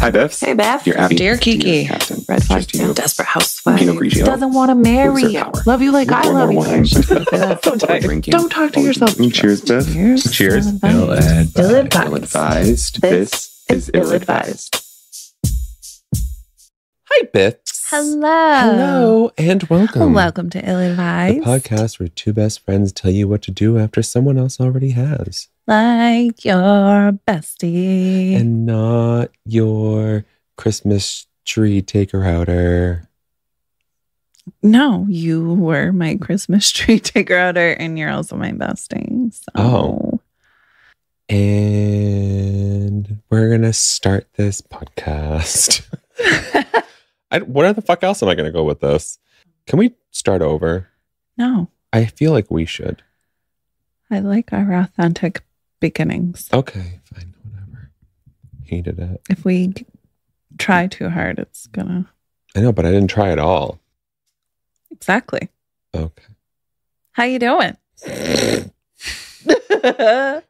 Hi, Beth. Hey, Beth. Dear Abby. Dear Kiki. Dear Captain. Red flag. Cheers to you. Desperate housewife. Pinot Grigio. Doesn't want to marry Loser you. power. Love you like I Pour love more you. wine. Don't Drinking. Don't talk to yourself. Cheers, Beth. Cheers. Cheers. Ill-advised. Ill-advised. This is ill-advised. Hi, Beth. Hello. Hello, and welcome. Welcome to Ill The Advised. podcast where two best friends tell you what to do after someone else already has. Like your bestie. And not your Christmas tree taker-outer. No, you were my Christmas tree taker outer, and you're also my bestie. So. Oh. And we're going to start this podcast. What the fuck else am I going to go with this? Can we start over? No, I feel like we should. I like our authentic beginnings. Okay, fine, whatever. Hated it. If we try too hard, it's gonna. I know, but I didn't try at all. Exactly. Okay. How you doing?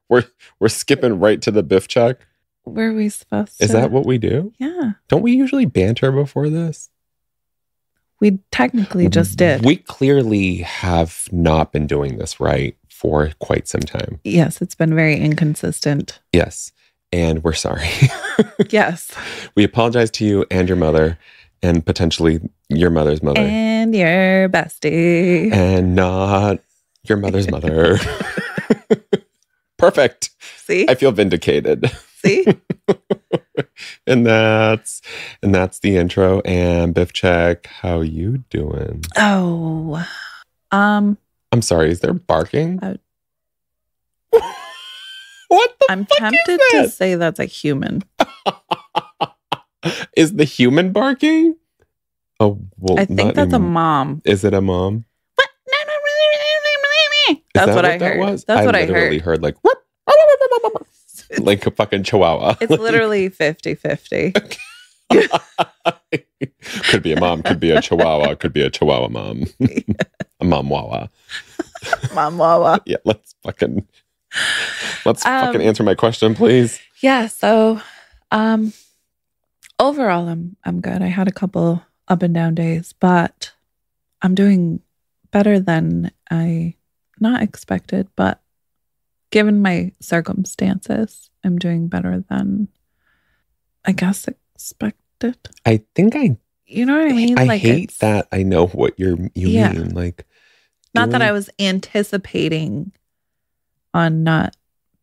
We're skipping right to the Biff check. Were we supposed to? Is that what we do? Yeah. Don't we usually banter before this? We technically just did. We clearly have not been doing this right for quite some time. Yes, it's been very inconsistent. Yes. And we're sorry. Yes. We apologize to you and your mother and potentially your mother's mother. And your bestie. And not your mother's mother. Perfect. See? I feel vindicated. See? and that's the intro. And Biff check, how you doing? Oh. I'm sorry, is there barking? What the I'm fuck tempted is to that? say that's a human. Is the human barking? Oh, well, I think not that's a even- mom. Is it a mom? Is That's that what I that heard. was? That's what I literally heard. like like a fucking chihuahua. It's literally 50-50. Could be a mom, could be a chihuahua, could be a chihuahua mom. A mom wawa. Mom wawa. Yeah, let's fucking answer my question, please. Yeah, so overall I'm good. I had a couple up and down days, but I'm doing better than I not expected, but given my circumstances, I'm doing better than I guess expected. I think You know what I mean? I hate it's that I know what you Yeah. mean. Like not that doing- I was anticipating on not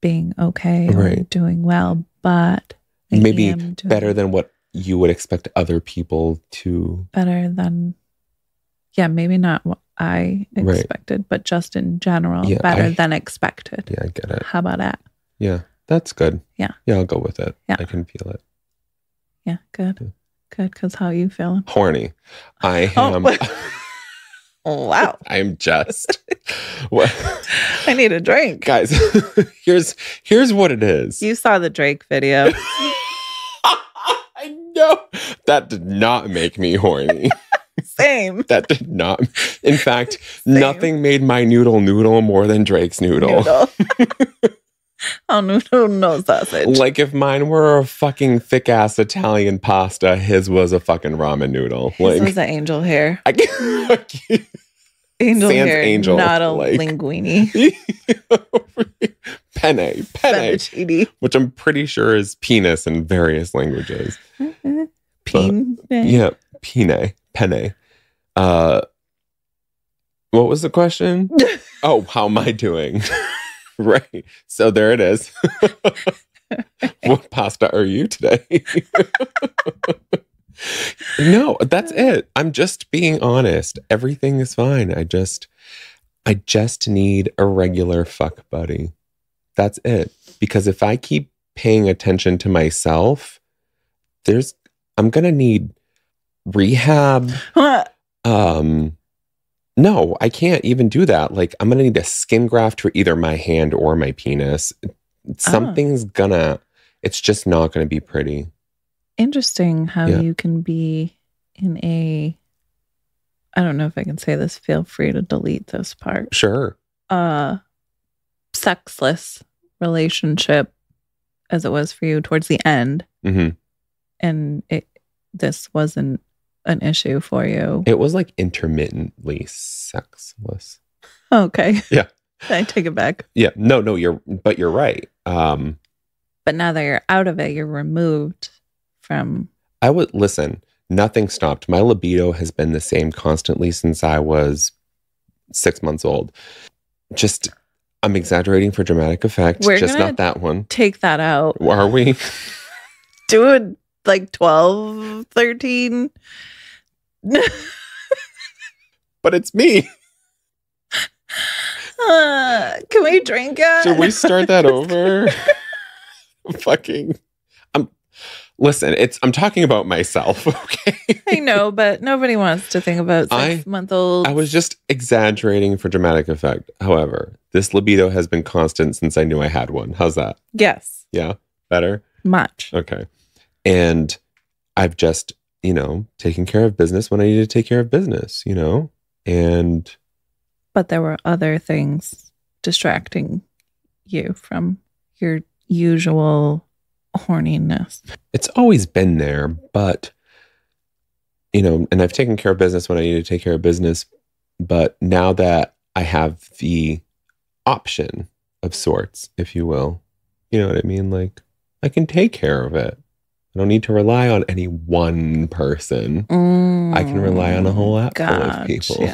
being okay or Right. doing well, but I maybe am doing better than what you would expect other people to. better than maybe not what I Right. expected, but just in general, Yeah, better than expected. Yeah, I get it. How about that? Yeah, that's good. Yeah. Yeah, I'll go with it. Yeah. I can feel it. Yeah, good. Good, because how you feeling? Horny. I Oh, am. Oh, wow. I'm just. What? I need a drink. Guys, here's what it is. You saw the Drake video. I know. That did not make me horny. Same. That did not. In fact, Same. nothing made my noodle more than Drake's noodle. Oh, noodle, no sausage. Like if mine were a fucking thick ass Italian pasta, his was a fucking ramen noodle. This Like was an angel hair. I can't. Angel Sans hair, angel, not a like- linguine. Penne, Fettuccine. which I'm pretty sure is penis in various languages. Peen. Yeah, penne. What was the question? Oh, how am I doing? Right. So there it is. What pasta are you today? No, that's it. I'm just being honest. Everything is fine. I just need a regular fuck buddy. That's it. Because if I keep paying attention to myself, I'm going to need rehab. No, I can't even do that. Like, I'm going to need a skin graft for either my hand or my penis. Something's it's just not going to be pretty. Interesting how Yeah. you can be in a, I don't know if I can say this, feel free to delete this part. Sure. Sexless relationship as it was for you towards the end. Mm-hmm. and this wasn't an issue for you. It was like intermittently sexless. Okay. Yeah. I take it back. Yeah. No, you're right. But now that you're out of it, you're removed from. I would listen, nothing stopped. My libido has been the same constantly since I was 6 months old. Just, I'm exaggerating for dramatic effect. We're just gonna not that one. Take that out. Are we? Do it like 12, 13. But it's me. Can we drink it? Should we start that over? Fucking. Listen, I'm talking about myself, okay? I know, but nobody wants to think about 6-month-olds. I was just exaggerating for dramatic effect. However, this libido has been constant since I knew I had one. How's that? Yes. Yeah? Better? Much. Okay. And I've just, taken care of business when I needed to take care of business, and. But there were other things distracting you from your usual horniness. It's always been there, but, and I've taken care of business when I needed to take care of business. But now that I have the option of sorts, if you will, you know what I mean? Like, I can take care of it. I don't need to rely on any one person. I can rely on a whole app full of people.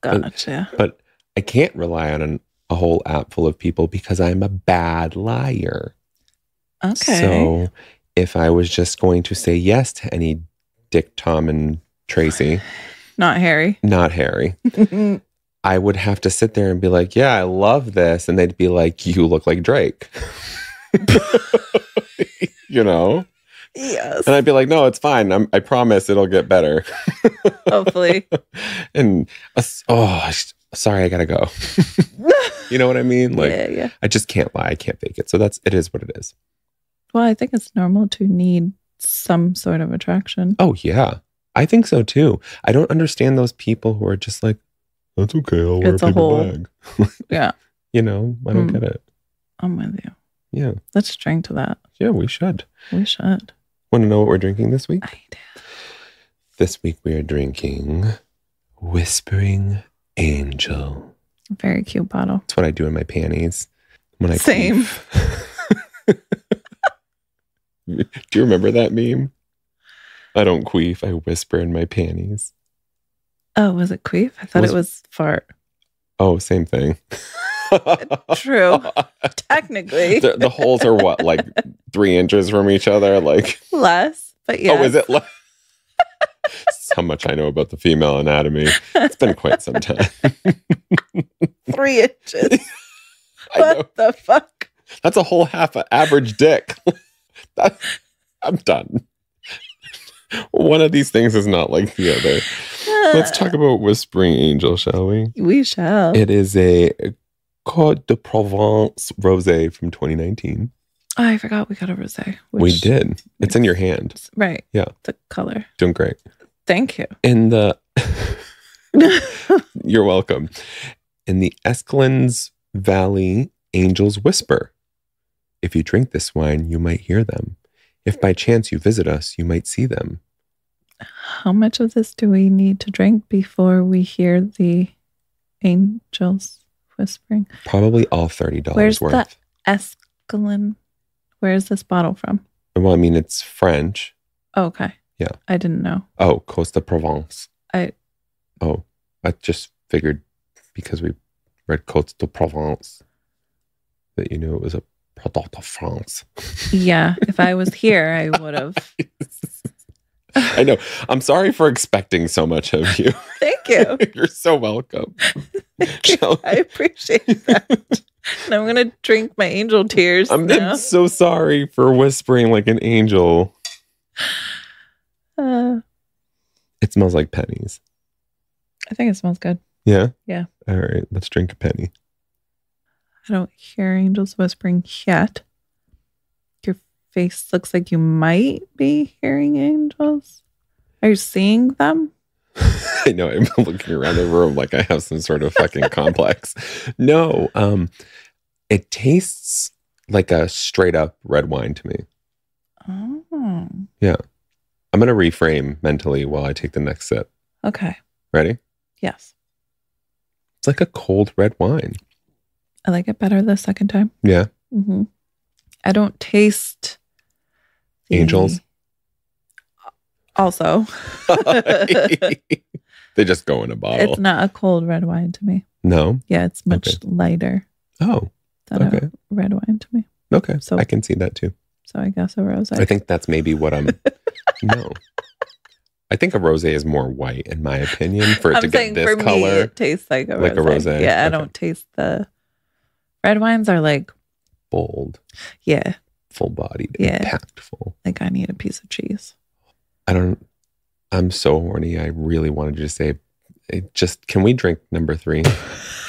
Gotcha. But I can't rely on a whole app full of people because I'm a bad liar. Okay. So if I was just going to say yes to any Dick, Tom, and Tracy, Not Harry. I would have to sit there and be like, yeah, I love this. And they'd be like, you look like Drake. Yes. And I'd be like, no, it's fine. I promise it'll get better. Hopefully. And, sorry, I gotta go. You know what I mean? Like, yeah. I just can't lie. I can't fake it. So it is what it is. Well, I think it's normal to need some sort of attraction. Oh, yeah. I think so too. I don't understand those people who are just like, that's okay. I'll wear a paper bag. Yeah. I don't get it. I'm with you. Yeah. Let's drink to that. Yeah, we should. We should. Want to know what we're drinking this week? I do. This week we are drinking Whispering Angel. Very cute bottle. That's what I do in my panties when I Same. queef. Do you remember that meme? I don't queef. I whisper in my panties. Oh, was it queef? I thought it was fart. Oh, same thing. True. Technically. The holes are what, like 3 inches from each other? Like less, but yeah. Oh, is it less? That's how much I know about the female anatomy. It's been quite some time. 3 inches. What the fuck? That's a whole half an average dick. I'm done. One of these things is not like the other. Let's talk about Whispering Angel, shall we? We shall. It is a Côte de Provence rosé from 2019. Oh, I forgot we got a rosé. We did. It's in your hand. Right. Yeah. The color. Doing great. Thank you. In the... You're welcome. In the Escalins Valley Angels Whisper. If you drink this wine, you might hear them. If by chance you visit us, you might see them. How much of this do we need to drink before we hear the angels whispering? Probably all $30 Where's worth. the Escalin? Where is this bottle from? Well, I mean, it's French. Oh, okay. Yeah. I didn't know. Oh, Côte de Provence. I just figured because we read Côte de Provence that you knew it was a product of France. Yeah. If I was here, I would have. I know. I'm sorry for expecting so much of you. Thank you. You're so welcome. I appreciate that. And I'm going to drink my angel tears I'm now. so sorry for whispering like an angel. It smells like pennies. I think it smells good. Yeah? Yeah. All right. Let's drink a penny. I don't hear angels whispering yet. Your face looks like you might be hearing angels. Are you seeing them? I know. I'm looking around the room like I have some sort of fucking complex. No. It tastes like a straight up red wine to me. Oh, I'm going to reframe mentally while I take the next sip. okay. Ready? Yes. It's like a cold red wine. I like it better the second time. Yeah. Mm-hmm. I don't taste the- Angels. Also, They just go in a bottle. it's not a cold red wine to me. No? Yeah, it's much Okay. lighter Oh, than okay. a red wine to me. Okay. So- I can see that too. So I guess a rosé. I think that's maybe what I'm. No. I think a rosé is more white, in my opinion, for it to get this for me, color. it tastes like a like a rosé. rosé. Yeah, I Okay. don't taste the red wines are like, Bold, yeah, full bodied, Yeah. impactful. like I need a piece of cheese. I'm so horny. I really wanted to just say, can we drink number 3?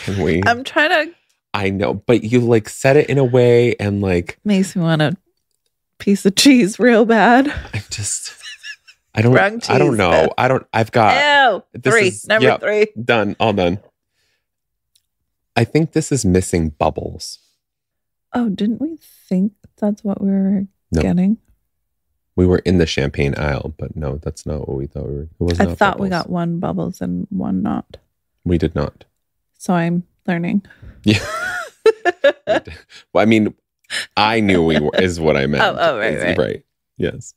Can we? I'm trying to I know, but you like said it in a way and like, makes me want a piece of cheese real bad. I don't Wrong know. cheese. I've got Ew. this 3. is- Number yep. 3. done, all done. I think this is missing bubbles. Oh, didn't we think that's what we were No. getting? We were in the champagne aisle, but no, that's not what we thought we were. It was I not thought we bubbles. got one bubbles and one not. We did not. So I'm learning. Yeah. Well, I mean, I knew we were, is what I meant. Oh, right, right. Right. Yes.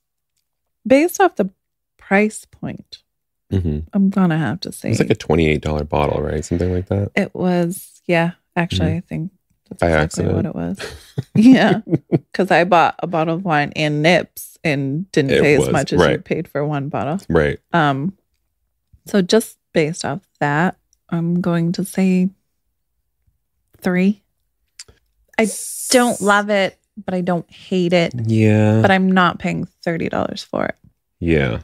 Based off the price point, Mm-hmm. I'm gonna have to say It's like a $28 bottle, right? Something like that. it was. Yeah, actually, I think that's By exactly accident. what it was. Yeah, because I bought a bottle of wine and nips and didn't It pay was, as much as you right. paid for one bottle. Right. So just based off that, I'm going to say 3. I don't love it, but I don't hate it. Yeah. But I'm not paying $30 for it. Yeah.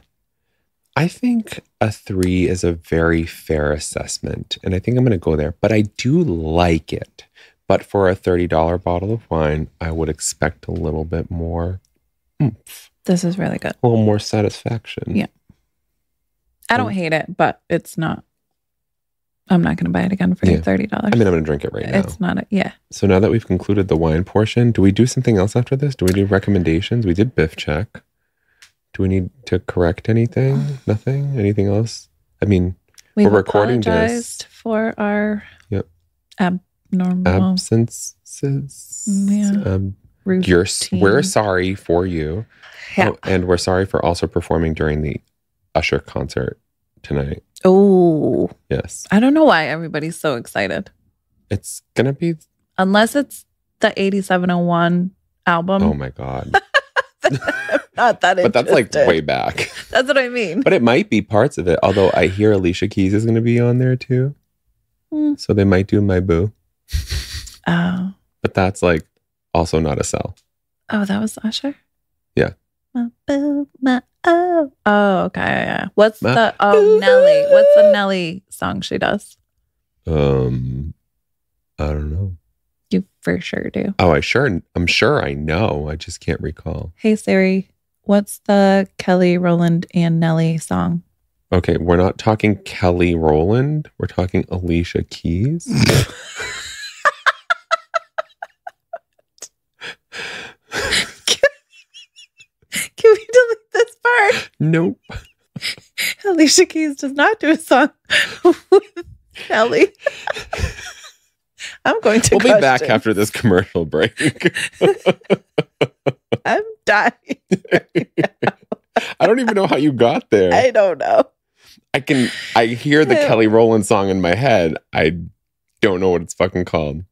I think a 3 is a very fair assessment. And I think I'm going to go there. But I do like it. But for a $30 bottle of wine, I would expect a little bit more oomph, This is really good. a little more satisfaction. Yeah. I don't hate it, but it's not. I'm not going to buy it again for Yeah. $30. I mean, I'm going to drink it right now. It's not yeah. So now that we've concluded the wine portion, do we do something else after this? Do we do recommendations? We did Biff check. Do we need to correct anything? Nothing? Anything else? I mean, We've We're recording this. apologized for our Yep. abnormal absences. Yeah. routine. We're sorry for you. Yeah. Oh, and we're sorry for also performing during the Usher concert tonight. Oh, Yes. I don't know why everybody's so excited. It's going to be, Unless it's the 8701 album. oh my God. Not that But that's like interested. way back. That's what I mean. But it might be parts of it. Although I hear Alicia Keys is going to be on there too. Hmm. So they might do My Boo. Oh, But that's like also not a sell. that was Usher. Yeah. My boo, my oh. Oh, okay. Yeah. What's My the boo. Nelly? What's the Nelly song she does? I don't know. You for sure do. Oh, I'm sure I know. I just can't recall. Hey Siri, what's the Kelly Rowland and Nelly song? Okay, we're not talking Kelly Rowland. We're talking Alicia Keys. Can we delete this part? Nope. Alicia Keys does not do a song with Kelly. I'm going to We'll be back question. after this commercial break. I'm dying. I don't even know how you got there. I don't know. I hear the Yeah. Kelly Rowland song in my head. I don't know what it's fucking called.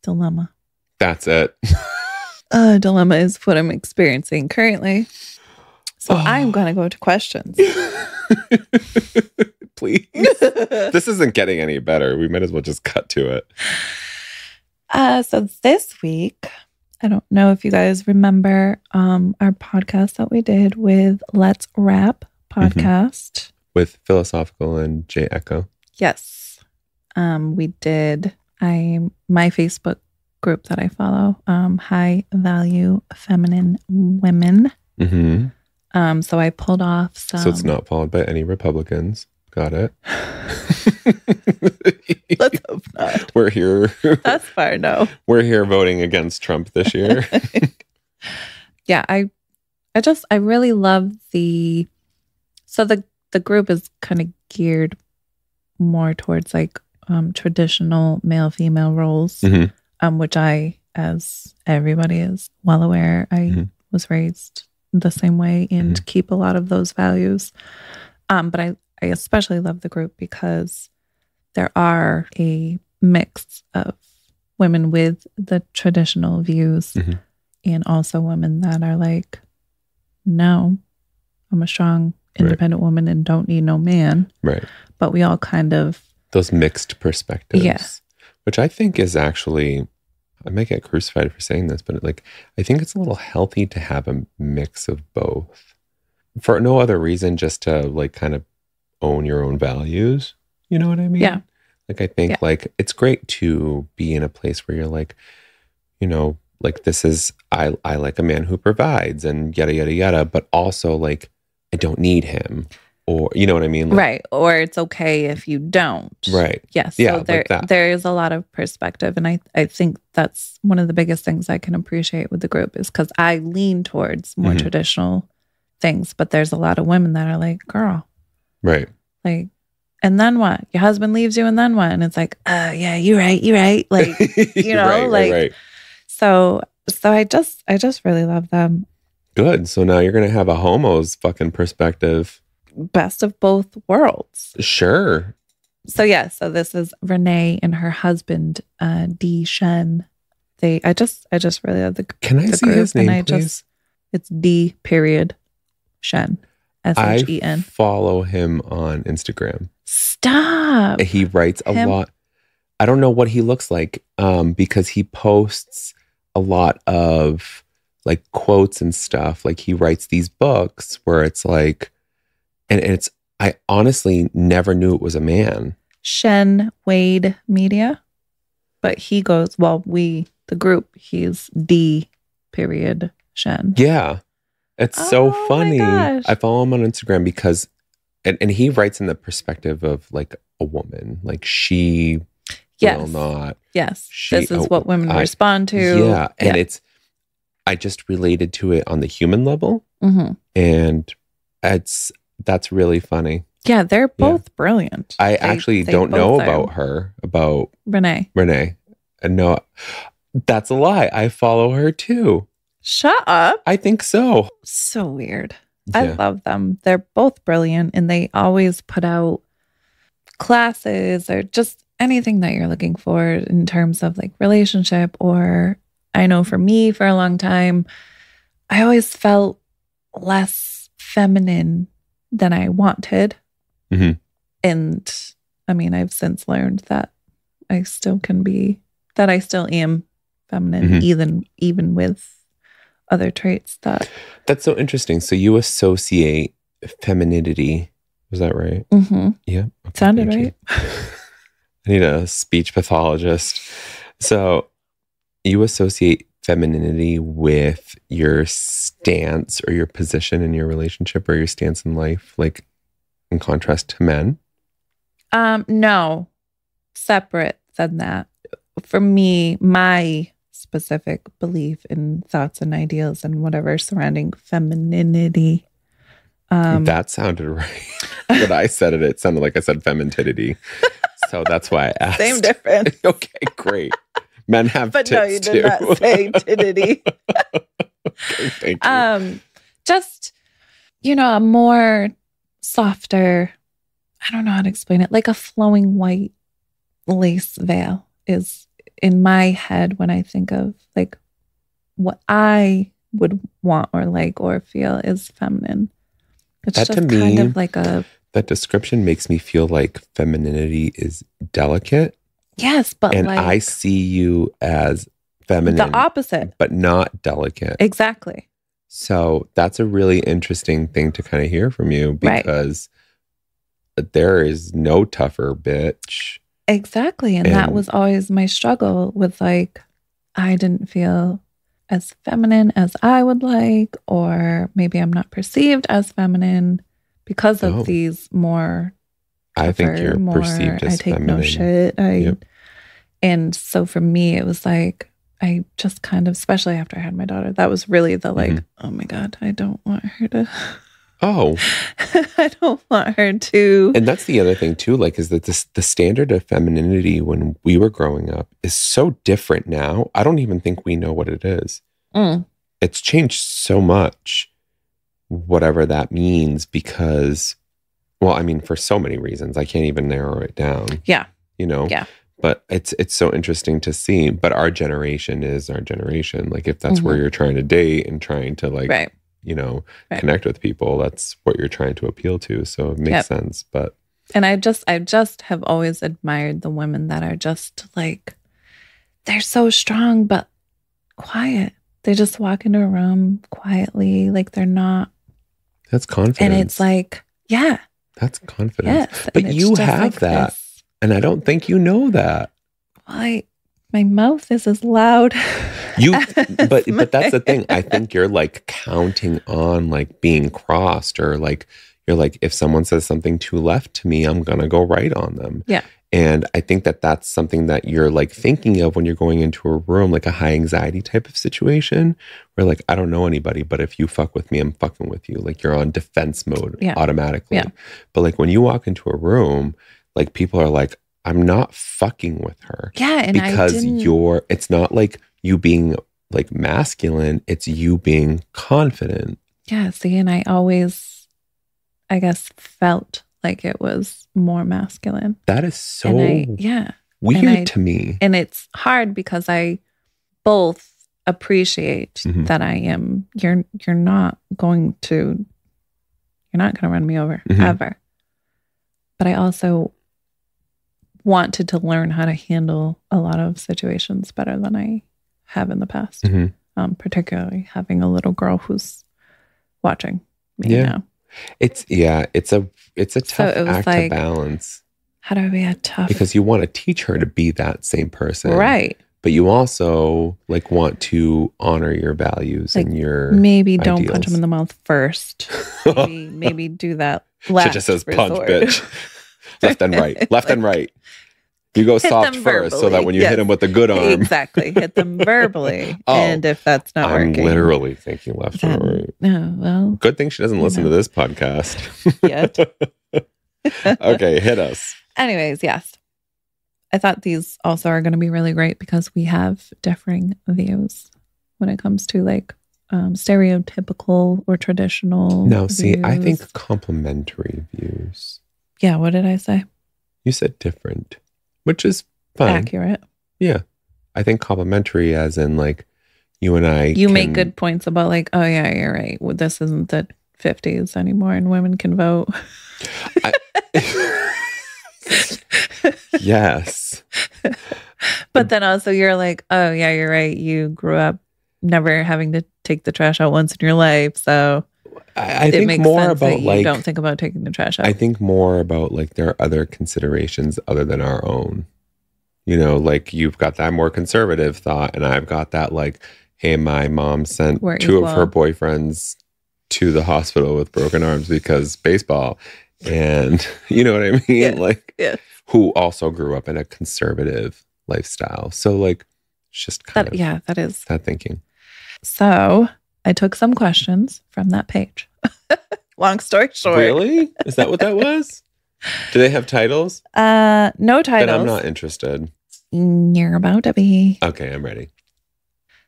Dilemma. That's it. Dilemma is what I'm experiencing currently. So Oh. I'm going to go to questions. Please. This isn't getting any better. We might as well just cut to it. So this week, I don't know if you guys remember our podcast that we did with Let's Rap podcast. With Philosophical and Jay Echo. Yes. We did my Facebook group that I follow, High Value Feminine Women. Mm-hmm. So I pulled off some. So it's not followed by any Republicans. Got it. Let's hope not. We're here. That's far no. We're here voting against Trump this year. Yeah, I I really love so the group is kind of geared more towards like traditional male female roles, Mhm. which I, as everybody is well aware, I Mhm. was raised the same way and keep a lot of those values. But I especially love the group because there are a mix of women with the traditional views Mhm. and also women that are like, no, I'm a strong, independent woman and don't need no man. Right. But we all kind of, Those mixed perspectives. Yeah. Which I think is actually, I might get crucified for saying this, but like, I think it's a little healthy to have a mix of both for no other reason, just to like kind of own your own values. You know what I mean? Yeah. Like, I think Yeah. like it's great to be in a place where you're like, you know, like this is, I like a man who provides and yada, yada, yada, but also like, I don't need him, or, you know what I mean? Like, right. Or it's okay if you don't. Right. Yes. Yeah, So like there, that. there is a lot of perspective. And I think that's one of the biggest things I can appreciate with the group is because I lean towards more Mhm. traditional things, but there's a lot of women that are like, girl, Right. like, and then what? Your husband leaves you and then what? And it's like, yeah, you're right. Like, you know, like, so I just really love them. Good. So now you're going to have a homo's fucking perspective. Best of both worlds. Sure. So yeah, so this is Renee and her husband, D Shen. I just really love the Can I the see group, his name, and I please? it's D period Shen. I SHEN. follow him on Instagram. Stop. He writes a Him? lot. I don't know what he looks like because he posts a lot of like quotes and stuff. Like he writes these books where it's like, and it's, I honestly never knew it was a man. Shen Wade Media. But he goes, the group, he's D period Shen. Yeah. It's so Oh my funny. gosh. I follow him on Instagram because, and he writes in the perspective of like a woman, like she will Yes. not. Yes. She- This is what women respond to. Yeah. And it's, I just related to it on the human level. Mhm. And that's really funny. Yeah, they're both brilliant. I They- actually they don't know both are. about her, about Renee. Renee. And no, that's a lie. I follow her too. Shut up. I think so. So weird. I Yeah. love them. They're both brilliant and they always put out classes or just anything that you're looking for in terms of like relationship. Or I know for me, for a long time, I always felt less feminine than I wanted. Mhm. And I mean, I've since learned that I still am feminine, Mhm. even with other traits that. That's so interesting. So you associate femininity. Was that right? Mhm. Yeah. Okay, Sounded thank you. I need a speech pathologist. So you associate femininity with your stance or your position in your relationship or your stance in life, like in contrast to men? No, separate than that. For me, my specific belief in thoughts and ideals and whatever surrounding femininity. That sounded right. When I said it, it sounded like I said femininity. So that's why I asked. Same difference. Okay, great. Men have But tits no, you did too. not say titty. Okay, thank you. Just, a more softer, I don't know how to explain it, like a flowing white lace veil is in my head when I think of like what I would want or like or feel is feminine. It's That just to kind me- of like a, That description makes me feel like femininity is delicate. yes, but And like I see you as feminine, the opposite. but not delicate. Exactly. So that's a really interesting thing to kind of hear from you Right. because there is no tougher bitch. Exactly. And that And- was always my struggle with like, I didn't feel as feminine as I would like, or maybe I'm not perceived as feminine because of Oh. these more. I think tougher, you're more, perceived as I take feminine. no shit. Yep. And so for me, it was like, I just kind of, especially after I had my daughter, that was really the like, Mhm. oh my God, I don't want her to, Oh, I don't want her to. and that's the other thing too, like, is that the standard of femininity when we were growing up is so different now. I don't even think we know what it is. Mm, It's changed so much, whatever that means, because, well, I mean, for so many reasons, I can't even narrow it down. Yeah. You know? Yeah. But it's so interesting to see. But our generation is our generation. Like, if that's where you're trying to date and trying to, like, right. you know, Right. connect with people, that's what you're trying to appeal to. So it makes Yep. sense. But And I just have always admired the women that are just like, they're so strong, but quiet. They just walk into a room quietly. Like they're not, that's confidence. and it's like, yeah, that's confidence. yes. But and it's you just have like that. this. And I don't think you know that. Well, my mouth is as loud. You, as but that's the thing. my- I think you're like counting on like being crossed, or like you're like, if someone says something too left to me, I'm gonna go right on them. Yeah. And I think that that's something that you're like thinking of when you're going into a room, like a high anxiety type of situation, where like, I don't know anybody, but if you fuck with me, I'm fucking with you. Like you're on defense mode Yeah. automatically. Yeah. But like when you walk into a room, like people are like, I'm not fucking with her. Yeah, and Because I didn't, it's not like you being like masculine, it's you being confident. yeah. See, and I always, I guess, felt like it was more masculine. That is so And yeah. weird and I- to me. And it's hard because I both appreciate Mhm. that I am, you're not going to run me over Mhm. ever. But I also wanted to learn how to handle a lot of situations better than I have in the past. Mhm. Particularly having a little girl who's watching me Yeah. now. It's a tough it was act like- to balance, How do I be a tough? because you want to teach her to be that same person. right. But you also like want to honor your values Like, and your Maybe don't punch ideals. him in the mouth first. Maybe do that last. She just says punch, resort. bitch. Left and right. Left and right. You go Hit soft them first so that verbally, when you yes. hit him with the good arm. Exactly. Hit them verbally. Oh, and if that's not I'm working. literally thinking left and then, right. no, well, Good thing she doesn't You listen know. to this podcast. Yet. Okay, hit us. Anyways, yes. I thought these also are going to be really great because we have differing views when it comes to like stereotypical or traditional. Now, see, I views. think complementary views. Yeah, what did I say? You said different, which is fine. Accurate. Yeah. I think complementary as in like you and I You make can- good points about like, oh yeah, you're right. Well, this isn't the 50s anymore and women can vote. Yes. But then also you're like, oh yeah, you're right. You grew up never having to take the trash out once in your life. So I it think makes more sense that about you like don't think about taking the trash out. I think more about like there are other considerations other than our own. You know, like you've got that more conservative thought, and I've got that like, hey, my mom sent We're two of her equal. boyfriends to the hospital with broken arms because baseball. And you know what I mean? Yeah. Like Yeah. who also grew up in a conservative lifestyle. So like it's just kind that, of yeah, that is. that thinking. So I took some questions from that page. Long story short. Really? Is that what that was? Do they have titles? No Then titles. I'm not interested. You're about to be. Okay, I'm ready.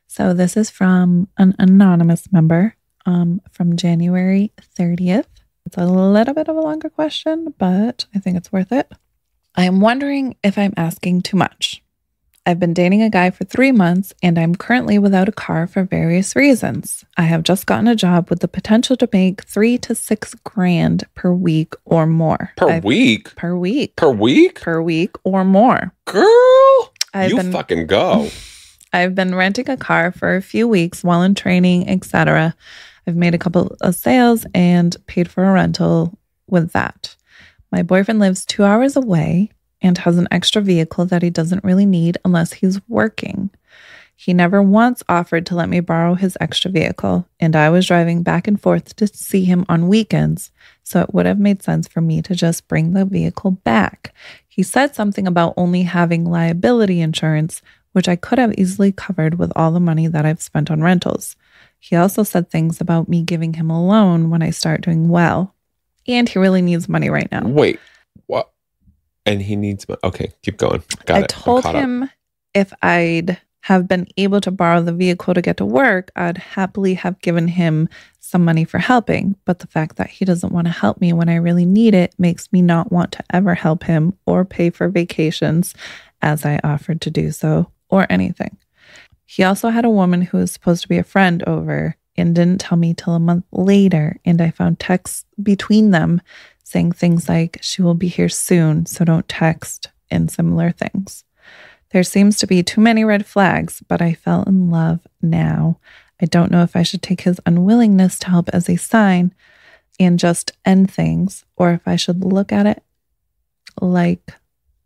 So this is from an anonymous member from January 30th. It's a little bit of a longer question, but I think it's worth it. I am wondering if I'm asking too much. I've been dating a guy for 3 months and I'm currently without a car for various reasons. I have just gotten a job with the potential to make $3,000 to $6,000 per week or more. Per week? Per week. Per week? Per week or more. Girl, I've you been fucking go. I've been renting a car for a few weeks while in training, etc. I've made a couple of sales and paid for a rental with that. My boyfriend lives 2 hours away and has an extra vehicle that he doesn't really need unless he's working. He never once offered to let me borrow his extra vehicle, and I was driving back and forth to see him on weekends, so it would have made sense for me to just bring the vehicle back. He said something about only having liability insurance, which I could have easily covered with all the money that I've spent on rentals. He also said things about me giving him a loan when I start doing well. And he really needs money right now. Wait, what? And he needs money. Okay, keep going. Got it. I told him if I'd have been able to borrow the vehicle to get to work, I'd happily have given him some money for helping. But the fact that he doesn't want to help me when I really need it makes me not want to ever help him or pay for vacations as I offered to do so or anything. He also had a woman who was supposed to be a friend over and didn't tell me till a month later. And I found texts between them saying things like, she will be here soon, so don't text, and similar things. There seems to be too many red flags, but I fell in love now. I don't know if I should take his unwillingness to help as a sign and just end things, or if I should look at it like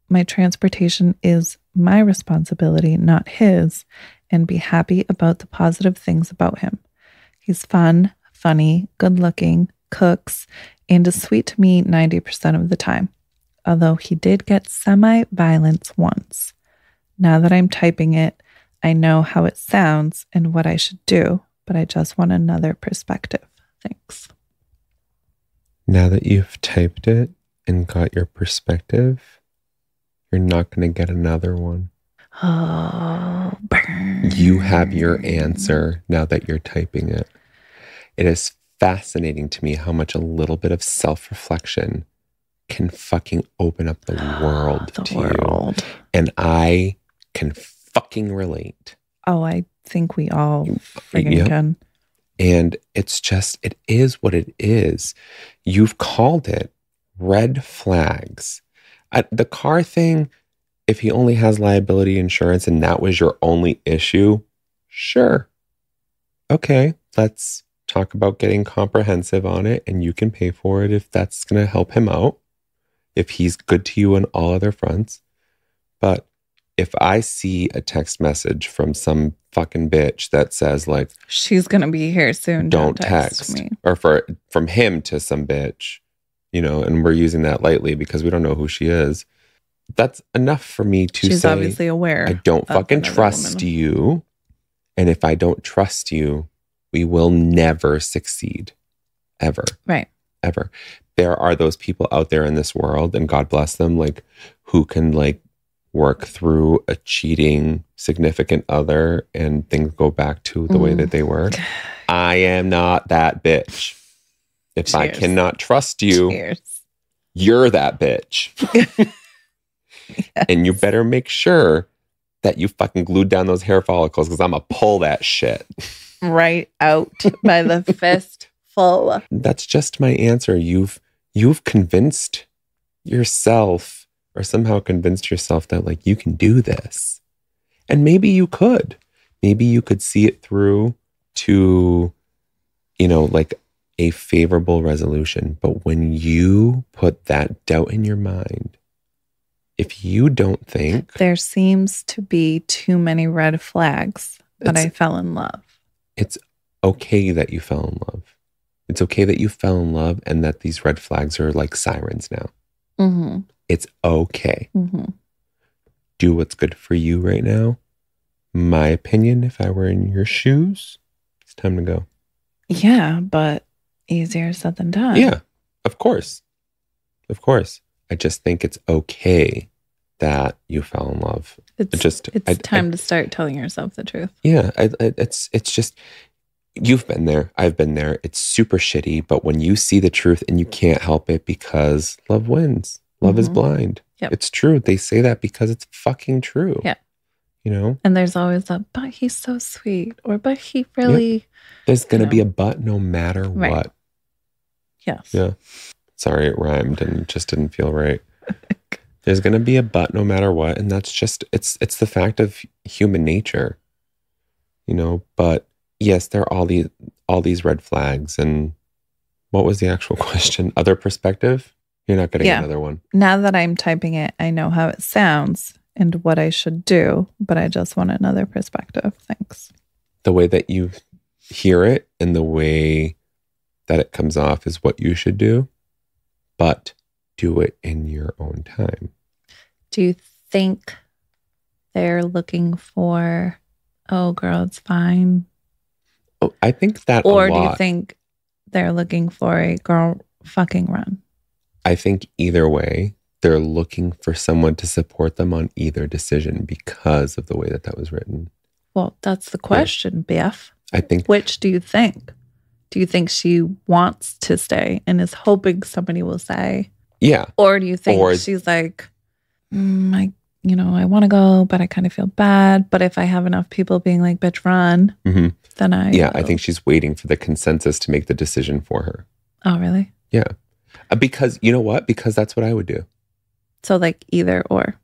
my transportation is my responsibility, not his, and be happy about the positive things about him. He's fun, funny, good-looking, cooks, and is sweet to me 90% of the time, although he did get semi-violence once. Now that I'm typing it, I know how it sounds and what I should do, but I just want another perspective. Thanks. Now that you've typed it and got your perspective, you're not going to get another one. Oh, burn. You have your answer now that you're typing it. It is fascinating to me how much a little bit of self-reflection can fucking open up the world The to world. you. And I can fucking relate. Oh, I think we all friggin' Yep. can. And it's just, it is what it is. You've called it red flags. The car thing, if he only has liability insurance and that was your only issue, sure. Okay, let's talk about getting comprehensive on it and you can pay for it if that's going to help him out, if he's good to you on all other fronts. But if I see a text message from some fucking bitch that says like, She's going to be here soon. don't text me. or from him to some bitch, you know, and we're using that lightly because we don't know who she is. That's enough for me to She's say, obviously aware. I don't of fucking another trust woman. you. And if I don't trust you, we will never succeed. Ever. Right. Ever. There are those people out there in this world, and God bless them, like who can like work through a cheating significant other and things go back to the way that they were. I am not that bitch. If I Cheers. cannot trust you, Cheers. you're that bitch. And you better make sure that you fucking glued down those hair follicles because I'm going to pull that shit. Right out by the fistful. That's just my answer. You've convinced yourself or somehow convinced yourself that like you can do this. And maybe you could. Maybe you could see it through to, you know, like a favorable resolution. But when you put that doubt in your mind, if you don't think There seems to be too many red flags that It's- I fell in love. it's okay that you fell in love. It's okay that you fell in love and that these red flags are like sirens now. Mm-hmm. It's okay. Mm-hmm. Do what's good for you right now. My opinion, if I were in your shoes, it's time to go. Yeah, but easier said than done. Yeah, of course. Of course. I just think it's okay that you fell in love. It's time to start telling yourself the truth. Yeah, it's just, you've been there. I've been there. It's super shitty. But when you see the truth and you can't help it because love wins, love is Mhm. blind. Yep. It's true. They say that because it's fucking true. Yeah. You know, And there's always a, but he's so sweet. Or, but he really, there's going to You be know. a but no matter Right. what. yes. Yeah. Sorry, it rhymed and it just didn't feel right. There's going to be a but no matter what. And that's just, it's the fact of human nature, you know, but yes, there are all these red flags. And what was the actual question? Other perspective? You're not getting Yeah. another one. Now that I'm typing it, I know how it sounds and what I should do, but I just want another perspective. Thanks. The way that you hear it and the way that it comes off is what you should do, but do it in your own time. Do you think they're looking for, oh, girl, it's fine? Oh, I think that Or a do you lot. think they're looking for a girl fucking run? I think either way, they're looking for someone to support them on either decision because of the way that that was written. Well, that's the question, Biff. I think Which do you think? Do you think she wants to stay and is hoping somebody will say? yeah. Or do you think Or- she's like, I want to go, but I kind of feel bad. But if I have enough people being like, bitch, run, Mhm. then I Yeah, I will." think she's waiting for the consensus to make the decision for her. Oh, really? Because you know what? Because that's what I would do. So like either or.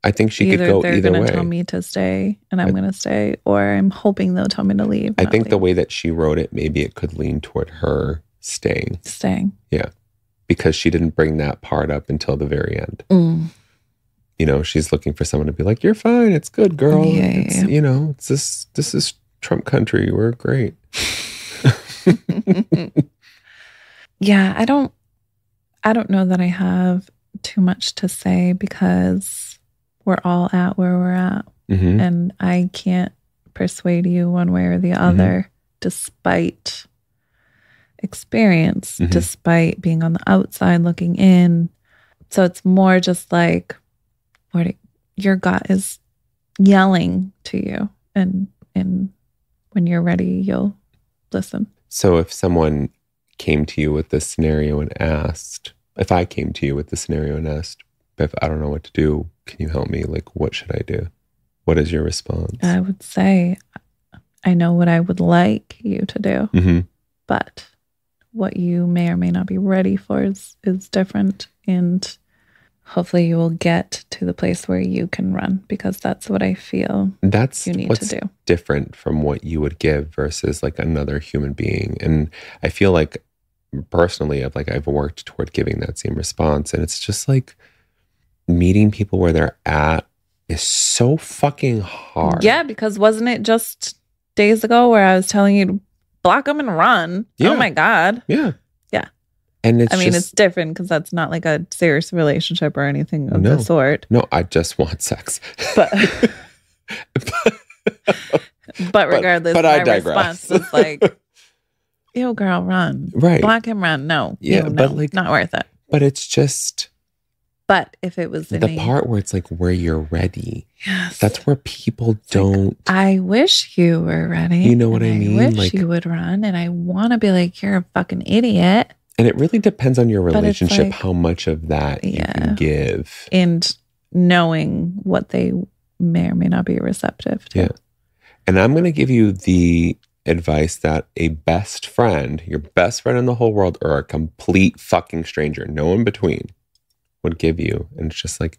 I think she Either could go they're either going way. to tell me to stay and I'm going to stay, or I'm hoping they'll tell me to leave. I and I'll think the leave. way that she wrote it, maybe it could lean toward her staying Staying. because she didn't bring that part up until the very end. Mm. You know, she's looking for someone to be like, "You're fine. It's good, girl. Yeah, it's, yeah. You know, it's this is Trump country. We're great." Yeah, I don't know that I have too much to say because we're all at where we're at Mhm. and I can't persuade you one way or the other despite experience, Mhm. despite being on the outside looking in. So it's more just like your gut is yelling to you and when you're ready, you'll listen. So if someone came to you with this scenario and asked, if I came to you with the scenario and asked, Biff, I don't know what to do. Can you help me? Like, what should I do? What is your response? I would say, I know what I would like you to do, hmm but what you may or may not be ready for is different. And hopefully you will get to the place where you can run because that's what I feel That's you need what's to do. different from what you would give versus like another human being. And I feel like personally, I've worked toward giving that same response. And it's just like meeting people where they're at is so fucking hard. Yeah, because wasn't it just days ago where I was telling you to block them and run? Yeah. Oh my God. Yeah. Yeah. And it's I mean, just, it's different because that's not like a serious relationship or anything of No. the sort. no, I just want sex. But but regardless, but I my digress. response was like, "Ew, girl, run! Right. Block him, run! No, Yeah, ew, but no, like- not worth it." But it's just But if it was in the a, part where it's like where you're ready. yes, That's where people like, don't. I wish you were ready. You know what and I mean? I wish Like- you would run, and I want to be like, "You're a fucking idiot," And it really depends on your But it's relationship, like- how much of that you Yeah. can give. and knowing what they may or may not be receptive to. Yeah. And I'm going to give you the advice that a best friend, your best friend in the whole world, or a complete fucking stranger, no in between, would give you. And it's just like,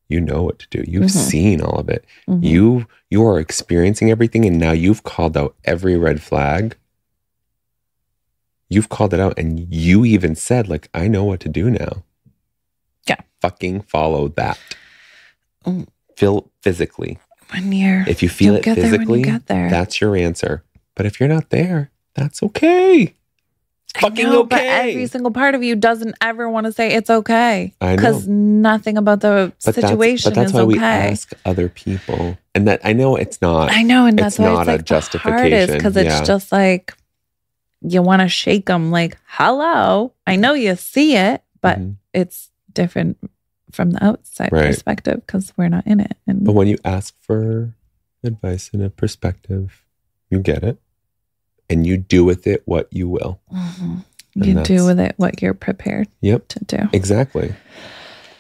you know what to do. You've Mhm. seen all of it. Mhm. You are experiencing everything, and now you've called out every red flag. You've called it out, and you even said, like, I know what to do now. Yeah. Fucking follow that. Mm. Feel physically. When you're, If you feel you'll it get there when physically, you get there. that's your answer. But if you're not there, that's okay. Fucking I know, okay. But every single part of you doesn't ever want to say it's okay. I know. Because nothing about the situation that's is why okay. we ask other people. And that I know it's not. I know, and that's it's why not it's a like the justification. hardest because it's Yeah. just like you want to shake them like, hello, I know you see it, but Mhm. it's different from the outside Right. perspective because we're not in it. And But when you ask for advice and a perspective, you get it. And you do with it what you will. Mhm. And you do that's- with it what you're prepared Yep. to do. Exactly.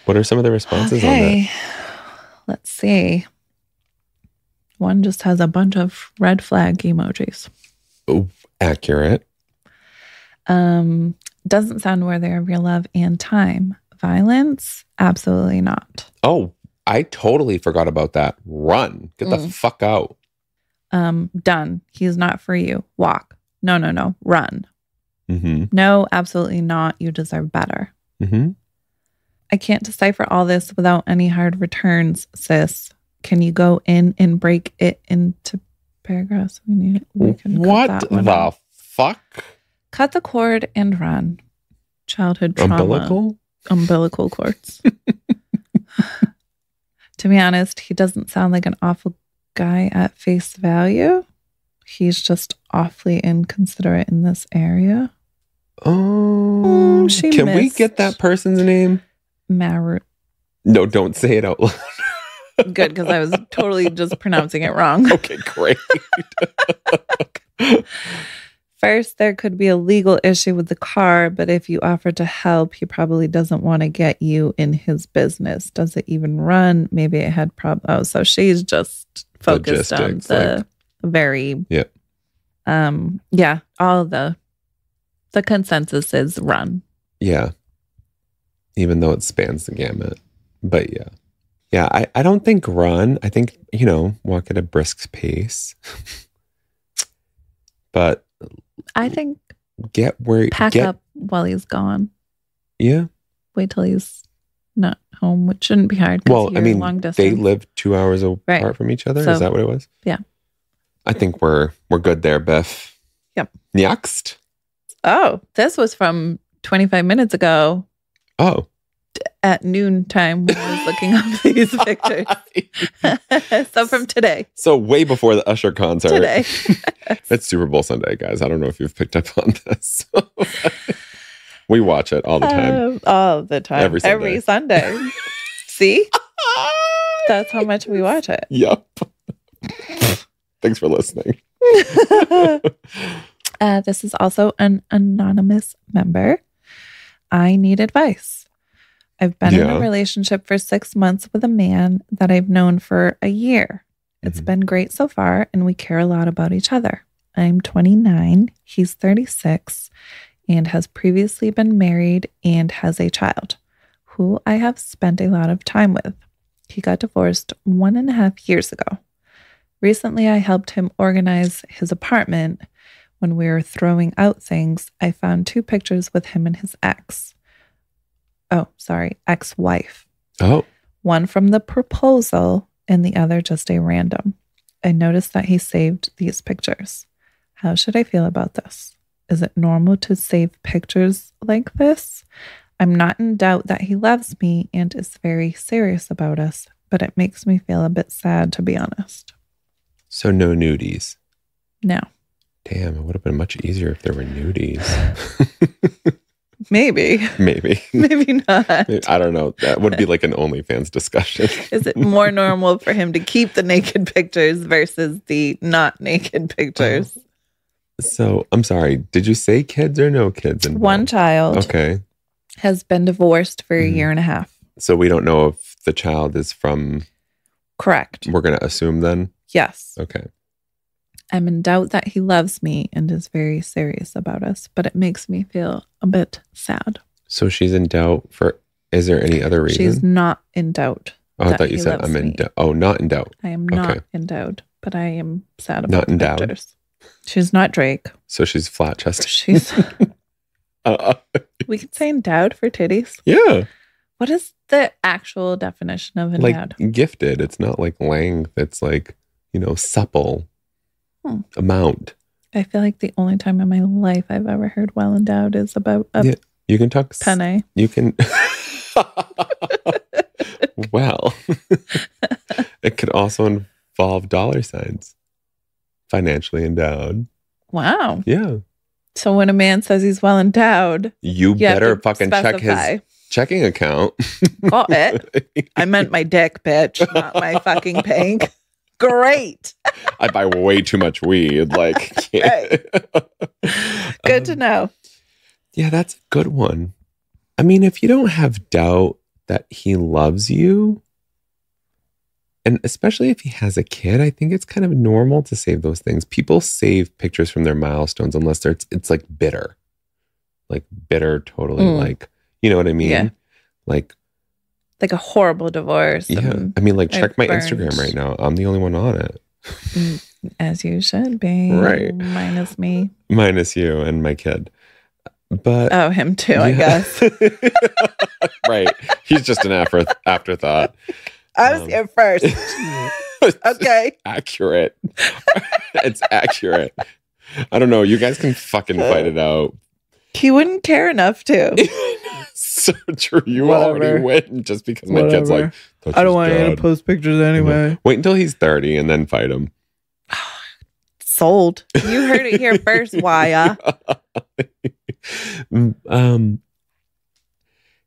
What are some of the responses on that? Okay. Let's see. One just has a bunch of red flag emojis. Accurate. Doesn't sound worthy of your love and time. Violence? Absolutely not. Oh, I totally forgot about that. Run. Get the Mm. fuck out. Done. He's not for you. Walk. No. Run. Mm-hmm. No, absolutely not. You deserve better. Mm-hmm. I can't decipher all this without any hard returns, sis. Can you go in and break it into paragraphs? We can cut What that one the out. fuck? Cut the cord and run. Childhood trauma. Umbilical? Umbilical cords. To be honest, he doesn't sound like an awful guy at face value. He's just awfully inconsiderate in this area. Oh, she can we missed. get that person's name? Maru. No, don't say it out loud. Good, because I was totally just pronouncing it wrong. Okay, great. First, there could be a legal issue with the car, but if you offer to help, he probably doesn't want to get you in his business. Does it even run? Maybe it had problems. Oh, so she's just focused on Logistics, the very, Yeah. all the consensus is run. Yeah. Even though it spans the gamut. But yeah. Yeah, I don't think run. I think, walk at a brisk pace. But I think get where pack up while he's gone. Yeah. Wait till he's not home, which shouldn't be hard. 'Cause Well, I you're mean, long distance. they live 2 hours apart Right. from each other. So- Is that what it was? Yeah. I think we're good there, Biff. Yep. Next. Oh, this was from 25 minutes ago Oh. at noon time when I was looking up these pictures. So from today. So way before the Usher concert. Today. It's Super Bowl Sunday, guys. I don't know if you've picked up on this. We watch it all the time. All the time. Every Sunday. See? That's how much we watch it. Yep. Thanks for listening. This is also an anonymous member. I need advice. I've been in Yeah. a relationship for 6 months with a man that I've known for a year. It's Mhm. been great so far, and we care a lot about each other. I'm 29, he's 36, and has previously been married and has a child, who I have spent a lot of time with. He got divorced 1.5 years ago. Recently, I helped him organize his apartment. When we were throwing out things, I found 2 pictures with him and his ex-wife. Oh. One from the proposal and the other just a random. I noticed that he saved these pictures. How should I feel about this? Is it normal to save pictures like this? I'm not in doubt that he loves me and is very serious about us, but it makes me feel a bit sad, to be honest. So no nudies. No. Damn, it would have been much easier if there were nudies. Maybe. Maybe. Maybe not. I don't know. That would be like an OnlyFans discussion. Is it more normal for him to keep the naked pictures versus the not naked pictures? So I'm sorry. Did you say kids or no kids involved? One child Okay. has been divorced for a Mhm. year and a half. So we don't know if the child is from, Correct. we're going to assume then? Yes. Okay. I'm in doubt that he loves me and is very serious about us, but it makes me feel a bit sad. So she's in doubt for, is there any other reason? She's not in doubt. Oh, I that thought you he said loves I'm in me. doubt. Oh, not in doubt. I am not Okay. in doubt, but I am sad Not about the endowed. pictures. She's not Drake. So she's flat chested. She's, Uh, we could say endowed for titties. yeah. What is the actual definition of endowed? Like gifted. It's not like length. It's like, supple amount. I feel like the only time in my life I've ever heard well endowed is about a Yeah. You can talk. penne. You can. Well, it could also involve dollar signs. Financially endowed. Wow. Yeah. So when a man says he's well endowed, You you have better to fucking check specify. his checking account. Got it. I meant my dick, bitch, not my fucking pink. Great. I buy way too much weed. Like, Good to know. Yeah, that's a good one. I mean, if you don't have doubt that he loves you, and especially if he has a kid, I think it's kind of normal to save those things. People save pictures from their milestones unless it's like bitter. Like bitter, totally like, you know what I mean? Yeah. Like, Like a horrible divorce. yeah. and I mean, like, check I my burned. Instagram right now. I'm the only one on it. As you should be. Right. Minus me. Minus you and my kid. But Oh, him too, I guess. Right. He's just an afterthought. I was here first. Okay. Accurate. It's accurate. I don't know. You guys can fucking fight it out. He wouldn't care enough to. surgery you already Whatever. win just because my kid's like, "That's I don't his want you to dad." post pictures I know. anyway. Wait until he's 30 and then fight him. Sold. You heard it here first, Waya.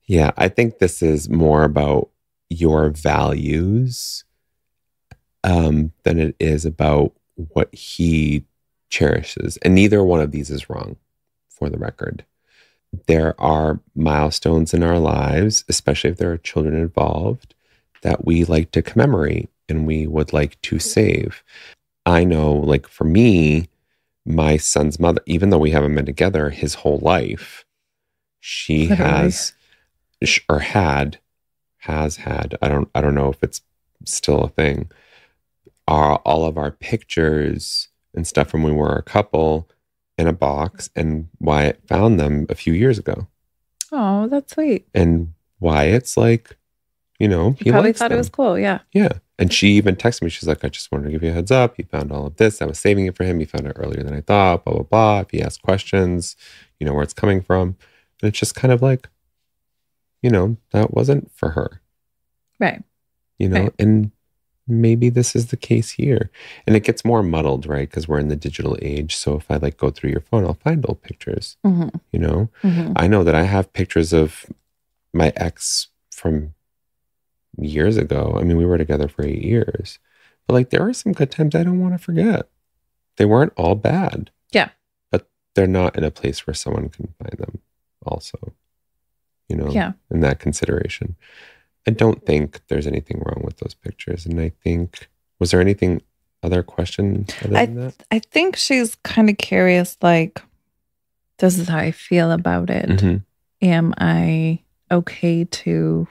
Yeah, I think this is more about your values than it is about what he cherishes. And neither one of these is wrong, for the record. There are milestones in our lives, especially if there are children involved, that we like to commemorate and we would like to save. I know, like for me, my son's mother, even though we haven't been together his whole life, she Literally. has had, I don't know if it's still a thing, all of our pictures and stuff from when we were a couple in a box, and Wyatt found them a few years ago. Oh, that's sweet. And Wyatt's like, he Probably likes thought them. it was cool. Yeah. Yeah. And she even texted me. She's like, I just wanted to give you a heads up. He found all of this. I was saving it for him. He found it earlier than I thought, blah, blah, blah. If he asks questions, you know where it's coming from. And it's just kind of like, that wasn't for her, Right. Right. And maybe this is the case here. And it gets more muddled, right? Because we're in the digital age. So if I go through your phone, I'll find old pictures, Mm-hmm. I know that I have pictures of my ex from years ago. I mean, we were together for 8 years, but there are some good times I don't want to forget. They weren't all bad. Yeah. But they're not in a place where someone can find them also, Yeah. in that consideration. I don't think there's anything wrong with those pictures. And I think, was there anything other question other than that? I think she's kind of curious, this is how I feel about it. Mhm. Am I okay to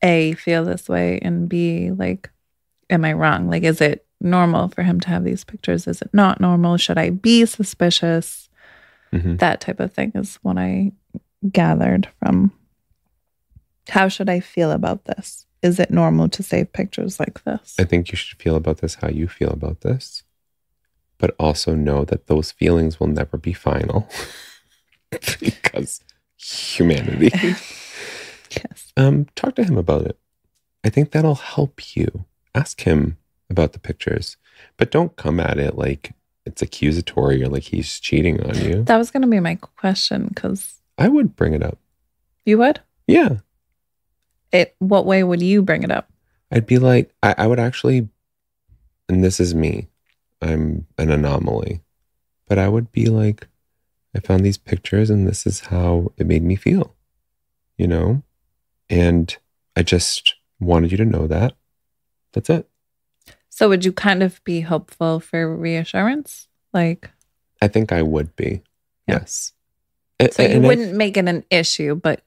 A, feel this way, and B, am I wrong? Is it normal for him to have these pictures? Is it not normal? Should I be suspicious? Mhm. That type of thing is what I gathered from how should I feel about this? Is it normal to save pictures like this? I think you should feel about this how you feel about this, but also know that those feelings will never be final because humanity. Yes. Talk to him about it. I think that'll help you. Ask him about the pictures, but don't come at it like it's accusatory or like he's cheating on you. That was going to be my question, because I would bring it up. you would? Yeah. What way would you bring it up? I'd be like, I would actually, and this is me, I'm an anomaly, but I would be like, I found these pictures and this is how it made me feel, And I just wanted you to know that. That's it. So would you kind of be hopeful for reassurance? I think I would be. Yeah. Yes. So you wouldn't make it an issue, but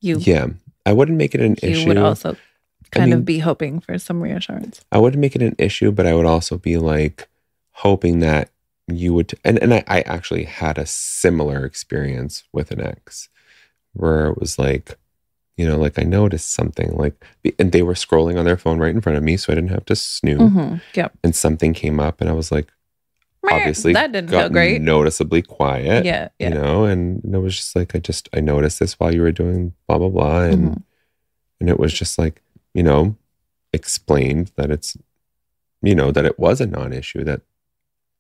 Yeah. I wouldn't make it an you issue. would also kind mean- of be hoping for some reassurance. I wouldn't make it an issue, but I would also be hoping that you would, and I actually had a similar experience with an ex where it was I noticed something and they were scrolling on their phone right in front of me, so I didn't have to snoop. Mm-hmm. Yep. And something came up and I was obviously that didn't got feel great. noticeably quiet. Yeah. Yeah. And it was just I noticed this while you were doing blah blah blah, and Mhm. and it was just explained that it's that it was a non-issue, that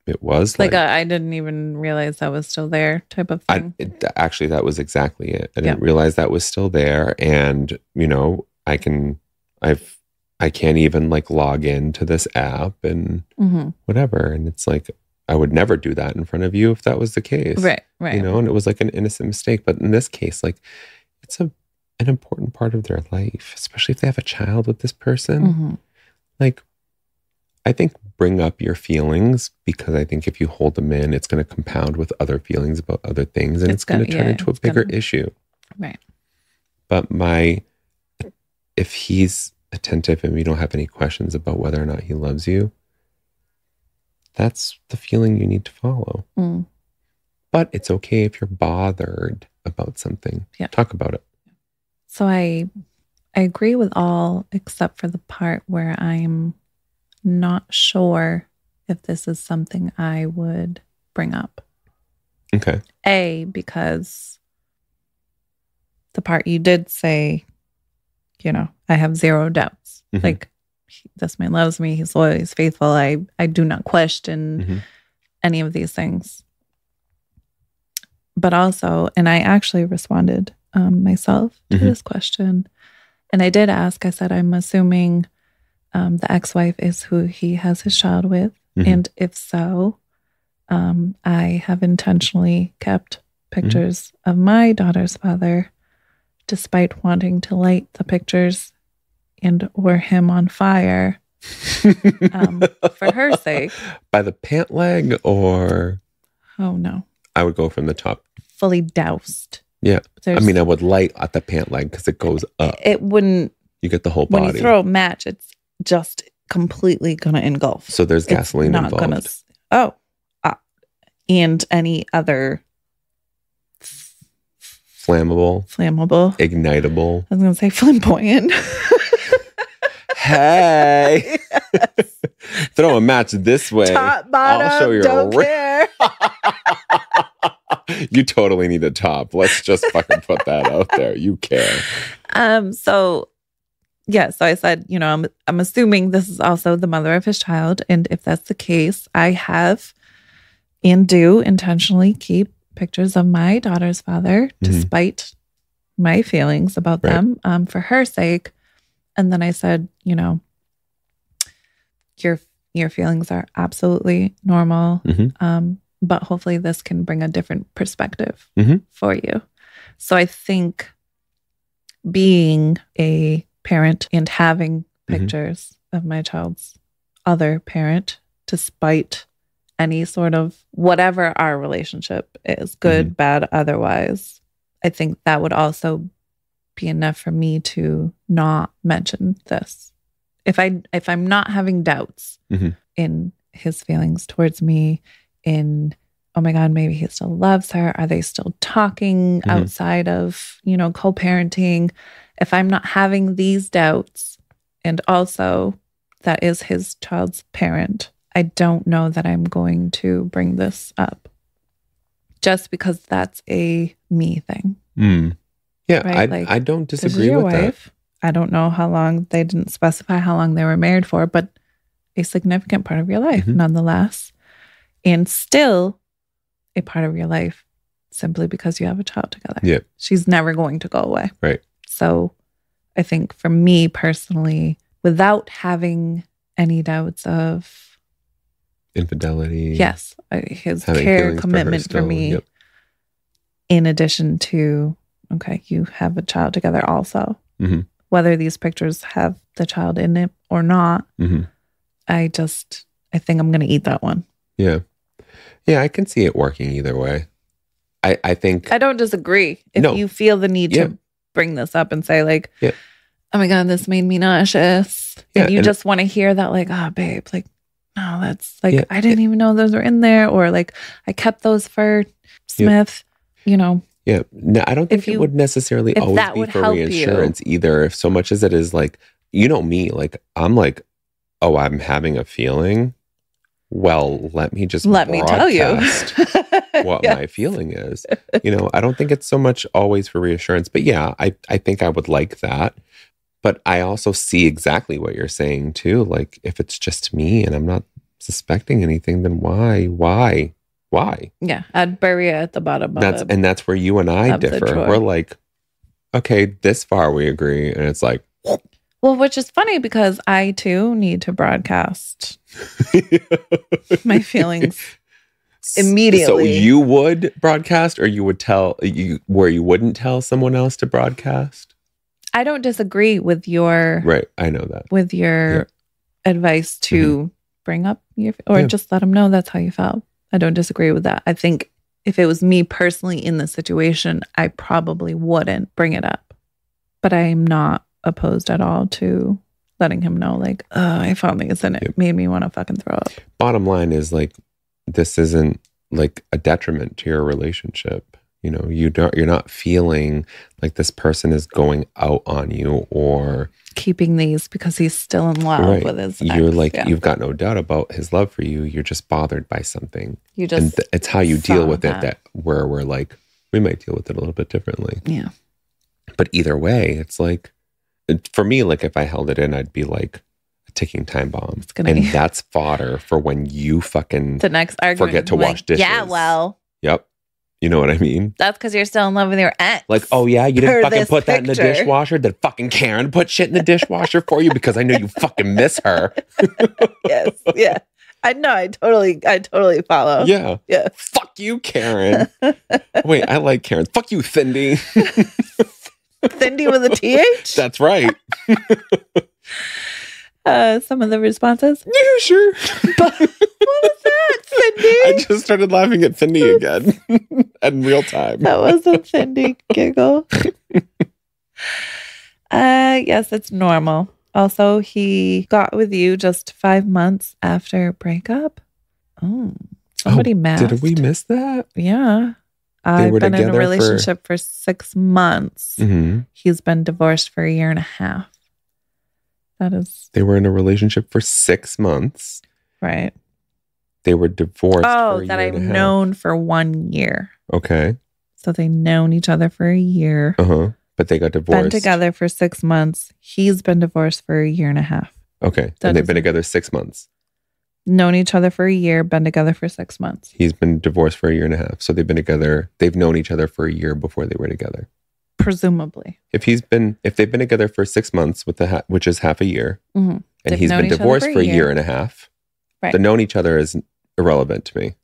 it was I didn't even realize that was still there type of thing. actually that was exactly it. I didn't realize that was still there, and I can't even log into this app and Mm-hmm. whatever, and it's I would never do that in front of you if that was the case. Right. And it was an innocent mistake. But in this case, it's an important part of their life, especially if they have a child with this person. Mm-hmm. I think bring up your feelings, because I think if you hold them in, it's going to compound with other feelings about other things, and it's going to turn into a bigger issue. Right. But if he's attentive and we don't have any questions about whether or not he loves you, that's the feeling you need to follow. Mm. But it's okay if you're bothered about something. Yeah. Talk about it. So I agree with all except for the part where I'm not sure if this is something I would bring up. Okay. Because the part, you did say, I have zero doubts. Mhm. Like, this man loves me. He's loyal. He's faithful. I do not question Mhm. any of these things. But also, and I actually responded myself to Mhm. this question. And I did ask, I said, I'm assuming the ex-wife is who he has his child with. Mhm. And if so, I have intentionally kept pictures of my daughter's father, despite wanting to light the pictures and or him on fire for her sake. By the pant leg, or Oh no, I would go from the top. fully doused. Yeah. There's, I would light at the pant leg because it goes up. it wouldn't, You get the whole when body. you throw a match, it's just completely gonna engulf. So there's gasoline It's not involved. and any other Flammable, flammable. ignitable. I was gonna say flamboyant. Hey, throw a match this way. Top, bottom, I'll show you don't a care. You totally need a top. Let's just fucking put that out there. You care. So I said, I'm assuming this is also the mother of his child. And if that's the case, I have and do intentionally keep pictures of my daughter's father, despite my feelings about Right. them, for her sake. And then I said, your feelings are absolutely normal. Mhm. But hopefully this can bring a different perspective Mhm. for you. So I think being a parent and having pictures of my child's other parent, despite any sort of whatever our relationship is, good, bad, otherwise, I think that would also be enough for me to not mention this. If I'm not having doubts Mhm. in his feelings towards me, in, oh my God, maybe he still loves her. Are they still talking outside of, co-parenting? If I'm not having these doubts, and also that is his child's parent, I don't know that I'm going to bring this up just because that's a me thing. Mm. Yeah, Right? Like, I don't This is disagree your with that. wife. I don't know how long, they didn't specify how long they were married for, but a significant part of your life nonetheless. And still a part of your life simply because you have a child together. Yeah. She's never going to go away. Right. So I think for me personally, without having any doubts of, Infidelity. yes, his Having care, feelings for her commitment for still, me, yep. in addition to, okay, you have a child together also. Mhm. Whether these pictures have the child in it or not, Mhm. I think I'm going to eat that one. Yeah. Yeah, I can see it working either way. I think I don't disagree. If No. you feel the need Yeah. to bring this up and say like, Yeah. oh my God, this made me nauseous. Yeah, And you and- just want to hear that like, oh babe, like, no, that's like, Yeah. I didn't even know those were in there. Or like, I kept those for Smith, Yeah. No, I don't think If it you- would necessarily if always that be would for help you. reinsurance either. If so much as it is like, me, like I'm like, oh, I'm having a feeling. Well, let me just let me tell you broadcast what Yeah. my feeling is. I don't think it's so much always for reassurance, but yeah, I think I would like that. But I also see exactly what you're saying too. Like if it's just me and I'm not suspecting anything, then why? Yeah, I'd bury it at the bottom of it. And that's where you and I of the differ. drawer. We're like, okay, this far we agree. And it's like, Well, which is funny because I too need to broadcast my feelings immediately. So you would broadcast, or you would where you wouldn't tell someone else to broadcast? I don't disagree with your Right. I know that. with your advice to bring up your or Yeah. just let them know that's how you felt. I don't disagree with that. I think if it was me personally in the situation, I probably wouldn't bring it up. But I'm not opposed at all to letting him know, like, oh, I found these and it Yep. made me want to fucking throw up. Bottom line is like, this isn't like a detriment to your relationship. You're not feeling like this person is going out on you, or Keeping these because he's still in love Right. with his you're ex. like, Yeah. you've got no doubt about his love for you. You're just bothered by something. You And just it's how you deal saw with it that. that where we're like, we might deal with it a little bit differently. yeah. But either way, it's like, for me, like if I held it in, I'd be like a ticking time bomb. gonna And be- that's fodder for when you fucking The next argument. forget to I'm like, wash dishes. Yeah, well, Yep. You know what I mean? that's because you're still in love with your ex. Like, oh yeah, you Per didn't fucking this put that in the picture. dishwasher? Did fucking Karen put shit in the dishwasher for you because I know you fucking miss her? Yes. Yeah. I know. I totally follow. Yeah. Yeah. Fuck you, Karen. Wait, I like Karen. Fuck you, Cindy. Cindy with a TH? That's right. Some of the responses. Yeah, sure. What was that, Cindy? I just started laughing at Cindy again in real time. That was a Cindy giggle. Yes, it's normal. Also, he got with you just 5 months after breakup. Oh, somebody masked. Did we miss that? Yeah. They I've were been in a together relationship for 6 months. Mm-hmm. He's been divorced for a year and a half. That is They were in a relationship for 6 months. right. They were divorced. Oh, for a that year I've and a half. known for 1 year. Okay. So they've known each other for a year. Uh huh. But they got divorced. Been together for 6 months. He's been divorced for a year and a half. Okay. That And they've been doesn't- together 6 months. Known each other for a year, been together for 6 months. He's been divorced for a year and a half. So they've been together. They've known each other for a year before they were together. Presumably. If they've been together for 6 months, which is half a year, Mhm. and They've he's known been each other divorced for a for a year year. and a half, Right. the known each other is irrelevant to me.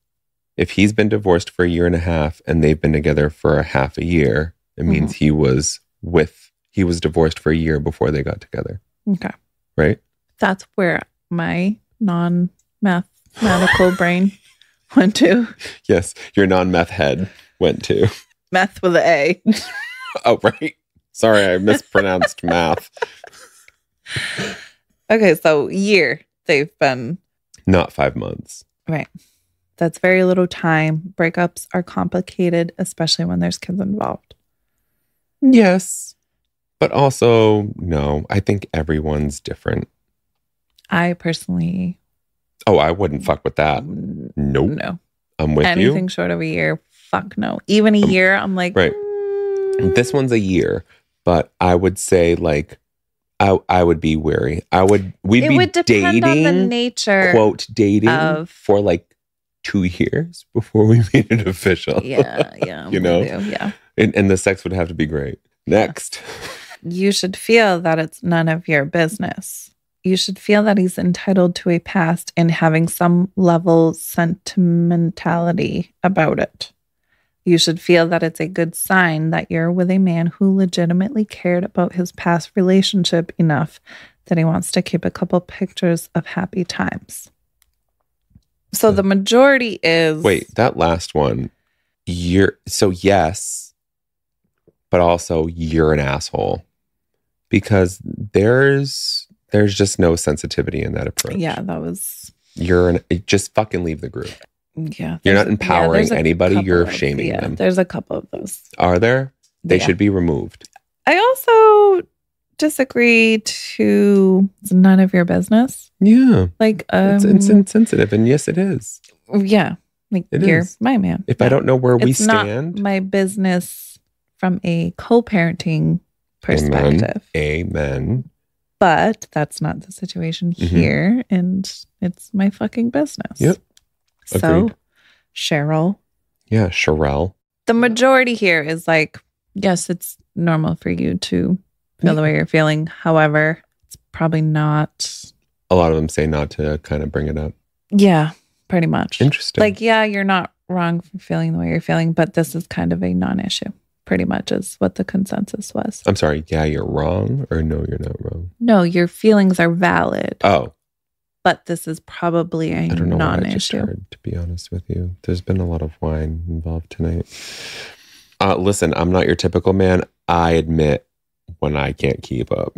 If he's been divorced for a year and a half and they've been together for a half a year, it means Mm-hmm. he was divorced for a year before they got together, Okay. right? That's where my non-mathematical brain went to. Yes, your non-meth head went to. Meth with an A. Oh, right. Sorry, I mispronounced math. Okay, so year they've been. Not 5 months. Right. That's very little time. Breakups are complicated, especially when there's kids involved. Yes. But also, no, I think everyone's different. I personally Oh, I wouldn't fuck with that. Nope. no. I'm with Anything you. short of a year, fuck no. Even a year, I'm like, right. This one's a year, but I would say like I would be wary. We'd it be would depend dating, on the nature. quote, dating of- for like 2 years before we made it official. Yeah, yeah. You know? Yeah. And the sex would have to be great. Next. You should feel that it's none of your business. You should feel that he's entitled to a past and having some level sentimentality about it. You should feel that it's a good sign that you're with a man who legitimately cared about his past relationship enough that he wants to keep a couple pictures of happy times. So the majority is Wait, that last one. Yes, but also you're an asshole. Because there's just no sensitivity in that approach. Yeah, that was Just fucking leave the group. yeah. You're not there's- empowering there's a anybody, couple you're of- shaming yeah, them. There's a couple of those. Are there? They Yeah. should be removed. I also disagree to it's none of your business. Yeah. Like, It's insensitive. And yes, it is. yeah, like It you're is. my man. If I Yeah. don't know where we It's not stand, my business from a co-parenting perspective. amen. But that's not the situation Mhm. here, and it's my fucking business. Yep. So, Agreed. Cheryl, Yeah, Sherelle. the majority here is like, yes, it's normal for you to feel the way you're feeling. However, it's probably not. A lot of them say not to kind of bring it up. Yeah, pretty much. Interesting. Like, yeah, you're not wrong for feeling the way you're feeling, but this is kind of a non-issue. Pretty much is what the consensus was. I'm sorry. Yeah, you're wrong, or no, you're not wrong. No, your feelings are valid, Oh, but this is probably a I don't know what I just non-issue. heard, to be honest with you. There's been a lot of wine involved tonight. Listen, I'm not your typical man. I admit when I can't keep up.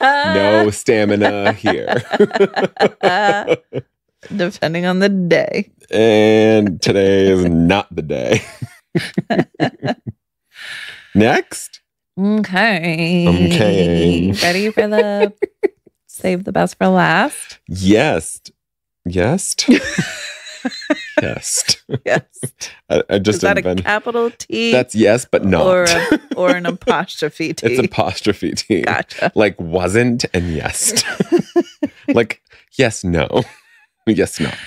No stamina here. Depending on the day. And today is not the day. Next. Okay. Okay. Ready for the save the best for last? Yes. Yes. Test. Yes. I just Is that a invented. capital T? That's yes, but not. or an apostrophe T? It's apostrophe T. Gotcha. Like wasn't and yes. Like yes, no. Yes, not.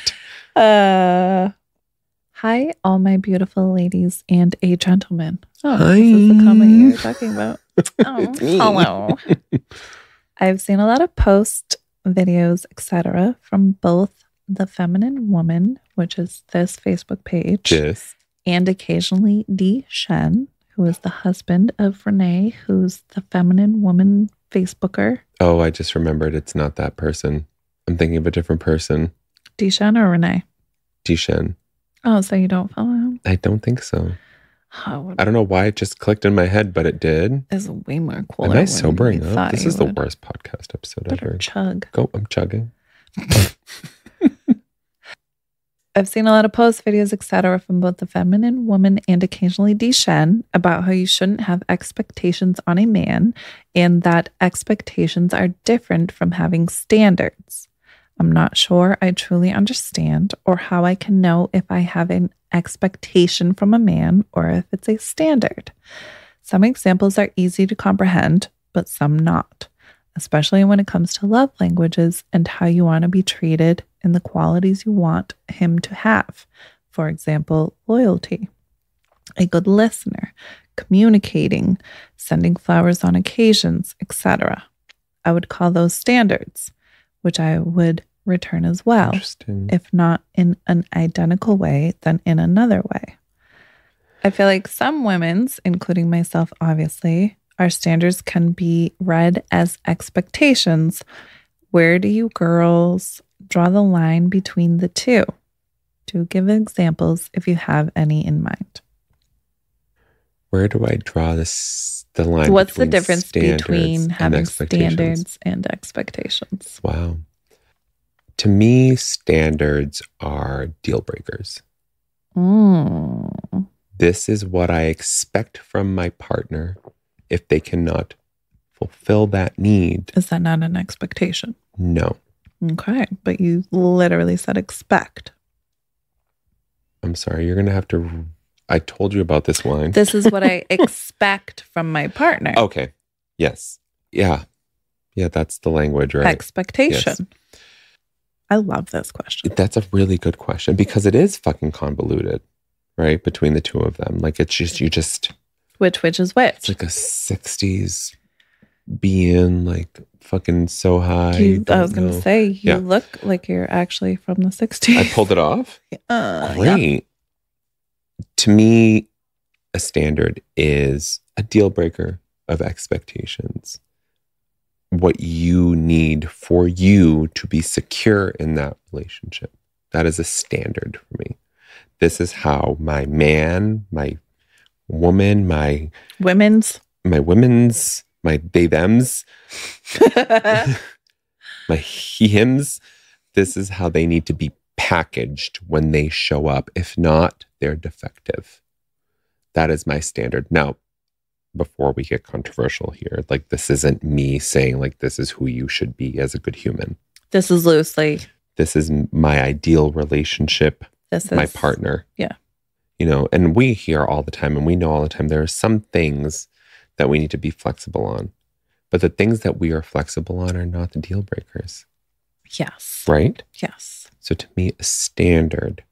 Hi, all my beautiful ladies and a gentleman. Oh, Hi. this is the comment you were talking about. Oh, It's me. hello. I've seen a lot of posts, videos, etc., from both the Feminine Woman, which is this Facebook page, Yes. and occasionally D. Shen, who is the husband of Renee, who's the Feminine Woman Facebooker. Oh, I just remembered it's not that person. I'm thinking of a different person. D. Shen or Renee? Dishen. Oh, so you don't follow him? I don't think so. Oh, I don't know why it just clicked in my head, but it did. is way more cooler. Am I when sobering we up? thought This you is the would. worst podcast episode Better ever. chug. Go, I'm chugging. I've seen a lot of posts, videos, etc., from both the Feminine Woman and occasionally D. Shen about how you shouldn't have expectations on a man and that expectations are different from having standards. I'm not sure I truly understand or how I can know if I have an expectation from a man or if it's a standard. Some examples are easy to comprehend, but some not, especially when it comes to love languages and how you want to be treated and the qualities you want him to have. For example, loyalty, a good listener, communicating, sending flowers on occasions, etc. I would call those standards, which I would return as well, Interesting. if not in an identical way, then in another way. I feel like some women's, including myself, obviously, our standards can be read as expectations. Where do you girls draw the line between the two? Do give examples if you have any in mind. Where do I draw the line? What's the between difference standards between and having expectations? standards and expectations? Wow. To me, standards are deal breakers. This is what I expect from my partner. If they cannot fulfill that need, Is that not an expectation? no. Okay, but you literally said expect. I'm sorry. You're going to have to. I told you about this line. This is what I expect from my partner. Okay. Yes. Yeah. Yeah, that's the language, right? Expectation. I love this question. That's a really good question because it is fucking convoluted, right? Between the two of them. Like it's just, Which is it's which? like a 60s being like fucking so high. I was going to say, you Yeah. look like you're actually from the 60s. I pulled it off. Yeah. Great. To me, a standard is a deal breaker of expectations. What you need for you to be secure in that relationship. That is a standard for me. This is how my man, my woman, my Women's. women's, my they thems, my he hims, this is how they need to be packaged when they show up. If not, they're defective. That is my standard. Now, before we get controversial here, like this isn't me saying like this is who you should be as a good human. This is loosely. This is my ideal relationship, This is my partner. Yeah. You know, and we hear all the time and we know all the time there are some things that we need to be flexible on. But the things that we are flexible on are not the deal breakers, Yes. right? Yes. So to me, a standard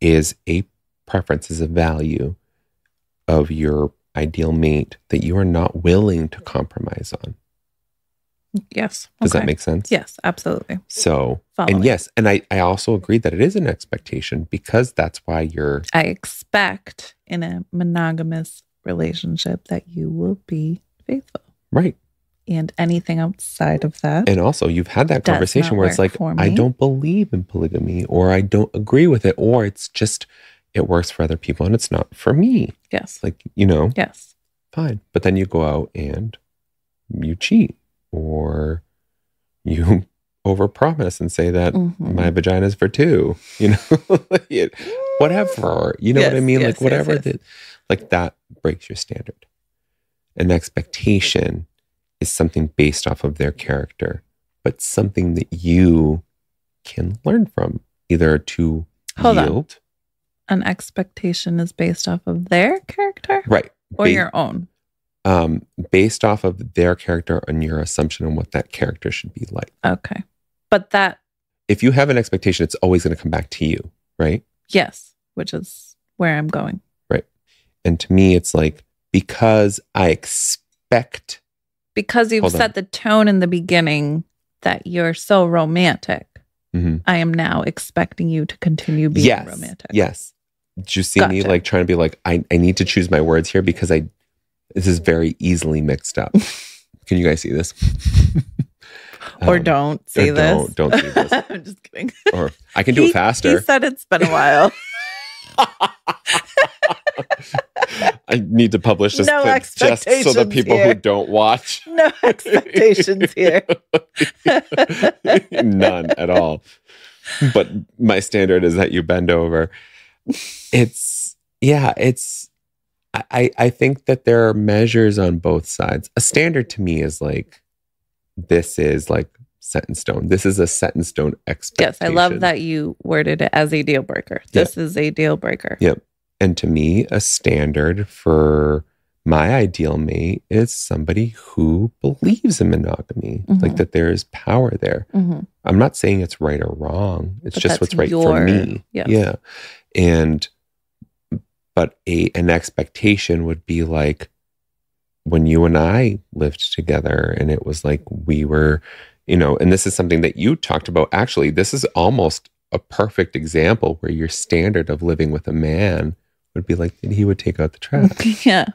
is a preference, is a value of your ideal mate that you are not willing to compromise on. Yes. Does that Okay. make sense? Yes, absolutely. So, Following. and yes, and I also agree that it is an expectation because that's why you're I expect in a monogamous relationship that you will be faithful. right. And anything outside of that. And also, you've had that Does conversation not where it's work like, for I me. don't believe in polygamy, or I don't agree with it, or it's just, it works for other people and it's not for me. Yes. Like, you know, Yes. fine. But then you go out and you cheat, or you overpromise and say that Mhm. my vagina is for two, you know, like, whatever, you know what I Yes, mean? yes, Like yes, whatever yes. that, like that breaks your standard. An expectation is something based off of their character, but something that you can learn from, either to Hold on. yield. an expectation is based off of their character Right. or your own? Based off of their character and your assumption on what that character should be like. Okay. But that, If you have an expectation, it's always going to come back to you, right? yes, which is where I'm going. And to me, it's like, because I expect, Because you've Hold on. set the tone in the beginning that you're so romantic, Mhm. I am now expecting you to continue being yes, romantic. yes. Did you see me Gotcha. like trying to be like, I need to choose my words here because this is very easily mixed up. Can you guys see this? Or don't see or this. Don't see this. I'm just kidding. Or I can do it faster. He said it's been a while. I need to publish this No clip just so the expectations people who here. don't watch. No expectations here. None at all. But my standard is that you bend over. I think that there are measures on both sides. A standard to me is like, this is like set in stone. This is a set in stone expectation. Yes, I love that you worded it as a deal breaker. This is a deal breaker. Yep. And to me, a standard for my ideal mate is somebody who believes in monogamy, Mhm. like that there is power there. Mhm. I'm not saying it's right or wrong. It's But just that's what's right for me. yes. Yeah. But an expectation would be like when you and I lived together and it was like we were, and this is something that you talked about. Actually, this is almost a perfect example where your standard of living with a man would be like that he would take out the trash. Yeah.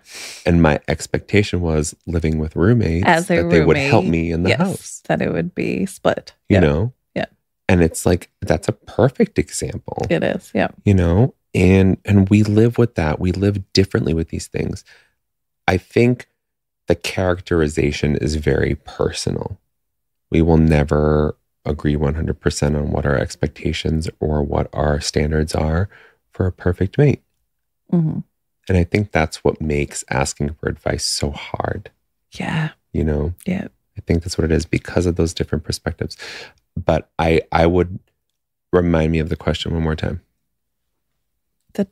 And my expectation was living with roommates As a that they would roommate, help me in the yes, house, that it would be split. you Yeah, know? Yeah. And it's like, that's a perfect example, It is. Yeah. And we live with that. We live differently with these things. I think the characterization is very personal. We will never agree 100% on what our expectations or what our standards are for a perfect mate. Mhm. And I think that's what makes asking for advice so hard. Yeah. Yeah. I think that's what it is because of those different perspectives. But I would remind me of the question one more time. The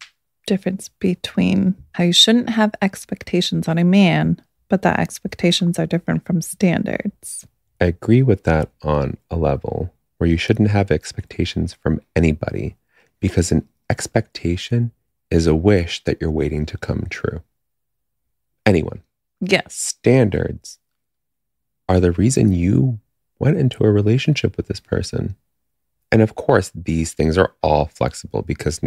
difference between how you shouldn't have expectations on a man, but that expectations are different from standards. I agree with that on a level where you shouldn't have expectations from anybody because an expectation is a wish that you're waiting to come true. Anyone. Yes. Standards are the reason you went into a relationship with this person. And of course, these things are all flexible because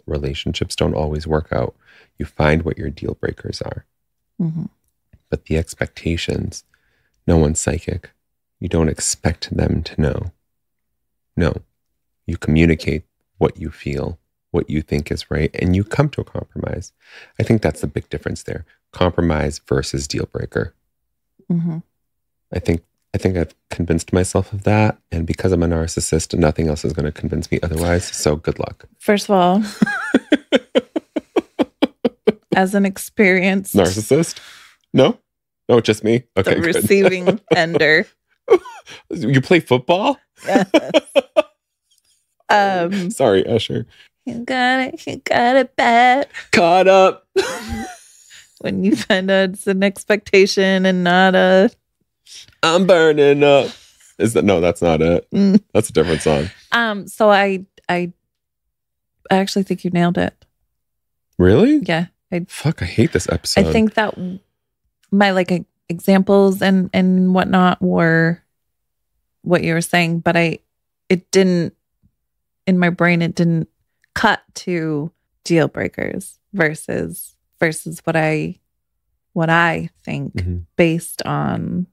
relationships don't always work out. You find what your deal breakers are. Mm-hmm. But the expectations, no one's psychic. You don't expect them to know. No, you communicate what you feel, what you think is right, and you come to a compromise. I think that's the big difference there. Compromise versus deal breaker. Mm-hmm. I think I've convinced myself of that. And because I'm a narcissist, nothing else is going to convince me otherwise. So good luck. First of all, as an experienced Narcissist? No, just me. Okay, the good. receiving ender. You play football? Yes. Sorry, Usher. You got it bad. Caught up. When you find out it's an expectation and not a I'm burning up. No, that's not it. Mm. That's a different song. So I actually think you nailed it. Really? Yeah. Fuck, I hate this episode. I think that my examples and whatnot were what you were saying, but it didn't, in my brain, it didn't cut to deal breakers versus what I think Mhm. based on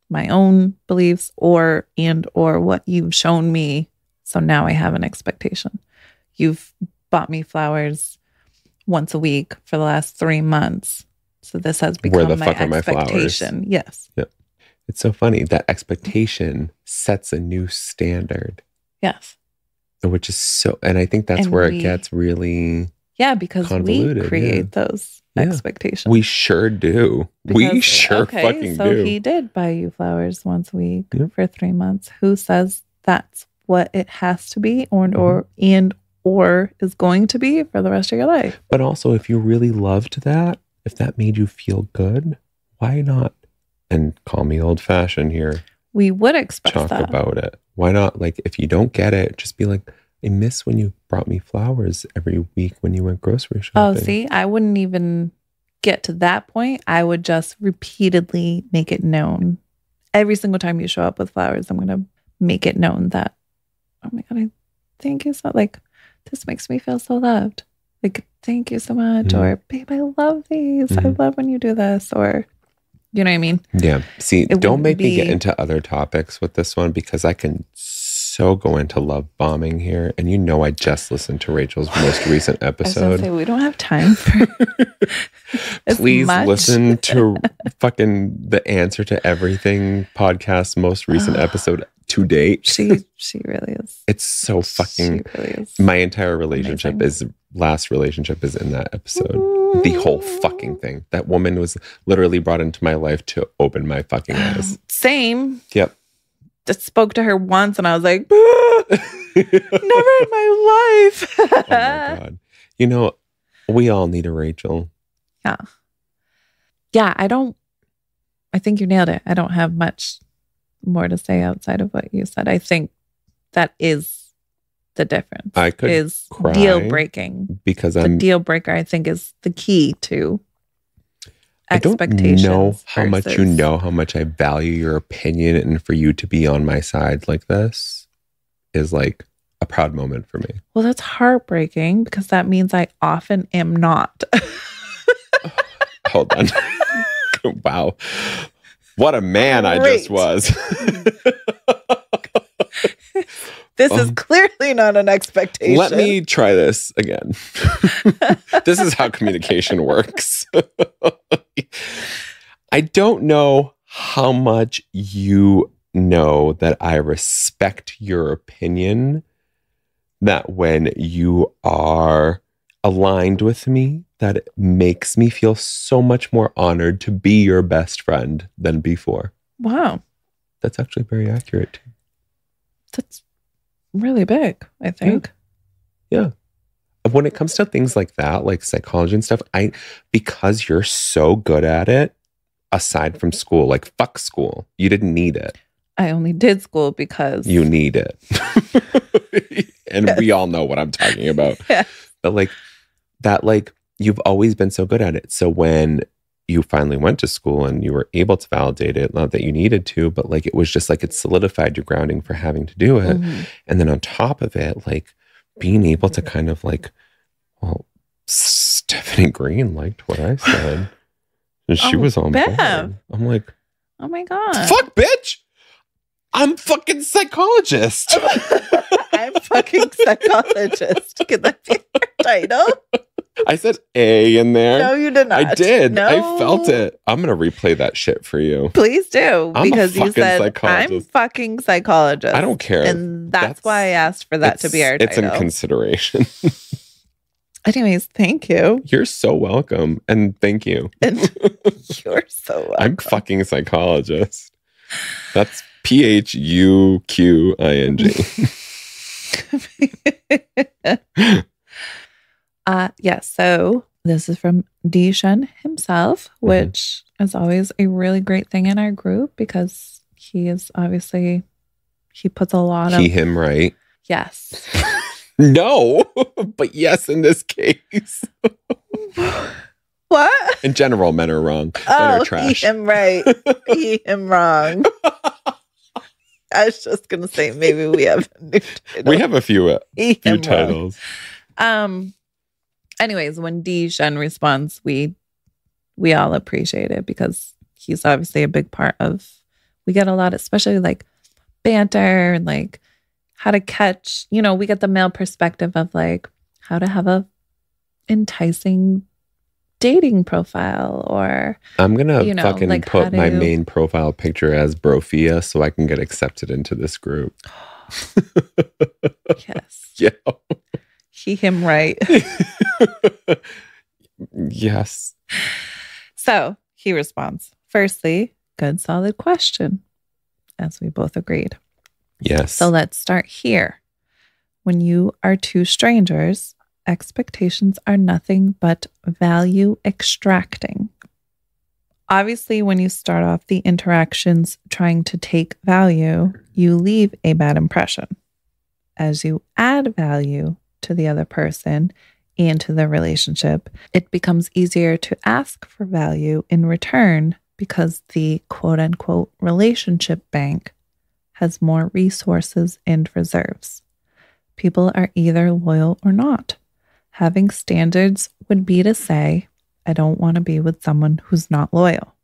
my own beliefs or what you've shown me. So now I have an expectation. You've bought me flowers once a week for the last 3 months. So this has become the my fuck are my flowers? expectation. Yes. It's so funny. That expectation sets a new standard, Yes. which is so, and I think that's And where we- it gets really, Yeah, because Convoluted, we create those Yeah. expectations. we sure do. We Because- sure fucking so do. he did buy you flowers once a week Yeah. for 3 months. Who says that's what it has to be, or or is going to be for the rest of your life. But also, if you really loved that, if that made you feel good, why not? And call me old fashioned here. We would express Talk that. about it. Why not? Like, if you don't get it, just be like, I miss when you brought me flowers every week when you went grocery Oh, shopping. see, I wouldn't even get to that point. I would just repeatedly make it known. Every single time you show up with flowers, I'm going to make it known that, oh my God, I thank you so, like, this makes me feel so loved. Like, thank you so much. Mhm. Or, babe, I love these. I Mhm. love when you do this. Or, you know what I mean? Yeah. See, It don't wouldn't make me get be- into other topics with this one because I can so go into love bombing here. And you know, I just listened to Rachel's most recent I was going to episode. say, we don't have time for as Please much. listen to fucking the Answer to Everything podcast most recent episode to date. She really is. It's so fucking. She really is. My entire relationship Amazing. last relationship is in that episode. The whole fucking thing. That woman was literally brought into my life to open my fucking eyes. Same. Yep. Just spoke to her once and I was like, never in my life. Oh my God. You know, we all need a Rachel. Yeah, I think you nailed it. I don't have much more to say outside of what you said. I think that is the difference. I could is cry deal breaking. because The I'm. deal breaker, I think, is the key to I don't expectations. know how much you versus- know how much I value your opinion, and for you to be on my side like this is like a proud moment for me. Well, that's heartbreaking because that means I often am not. Hold on. Wow. What a man I just Great. was. This is clearly not an expectation. Let me try this again. This is how communication works. I don't know how much you know that I respect your opinion, that when you are aligned with me, that it makes me feel so much more honored to be your best friend than before. Wow, That's actually very accurate. that's really big, I think. When it comes to things like that, like psychology and stuff, because you're so good at it, aside from school, like fuck school, you didn't need it. I only did school because You need it. And we all know what I'm talking about. Yeah. But like that, like you've always been so good at it. So when you finally went to school and you were able to validate it, not that you needed to, but like it was just like it solidified your grounding for having to do it. Mhm. And then on top of it, like being able to kind of like, well, Stephanie Green liked what I said. And she Oh, was on Bev. board. I'm like, Oh my God. fuck, bitch. I'm fucking psychologist. I'm fucking psychologist. Could that be your title? I said A in there. No, you did not. I did. No. I felt it. I'm going to replay that shit for you. Please do. I'm a Because you fucking said, I'm psychologist. fucking psychologist. I don't care. And that's why I asked for that to be our It's in title. consideration. Anyways, thank you. You're so welcome. And thank you. And you're so welcome. I'm fucking psychologist. That's PHUQING. Yeah, so this is from Dishan himself, which is always a really great thing in our group because he is obviously, he puts a lot of, Him, right? yes. No, but yes, in this case. What? In general, men are wrong. Men Oh, are trash. he him right. He him wrong. I was just going to say maybe we have a new title. We have a few He him wrong. titles. Anyways, when Dishan responds, we all appreciate it because he's obviously a big part of, we get a lot, especially like banter and like how to catch, we get the male perspective of like how to have a enticing dating profile or I'm gonna you know, fucking like, put how my to- main profile picture as Brofia so I can get accepted into this group. yes, Yeah. he him right. Yes. So he responds, firstly, good solid question, as we both agreed. Yes. So let's start here. When you are two strangers, expectations are nothing but value extracting. Obviously, when you start off the interactions trying to take value, you leave a bad impression. As you add value to the other person and to the relationship, it becomes easier to ask for value in return because the quote unquote relationship bank has more resources and reserves. People are either loyal or not. Having standards would be to say, I don't want to be with someone who's not loyal.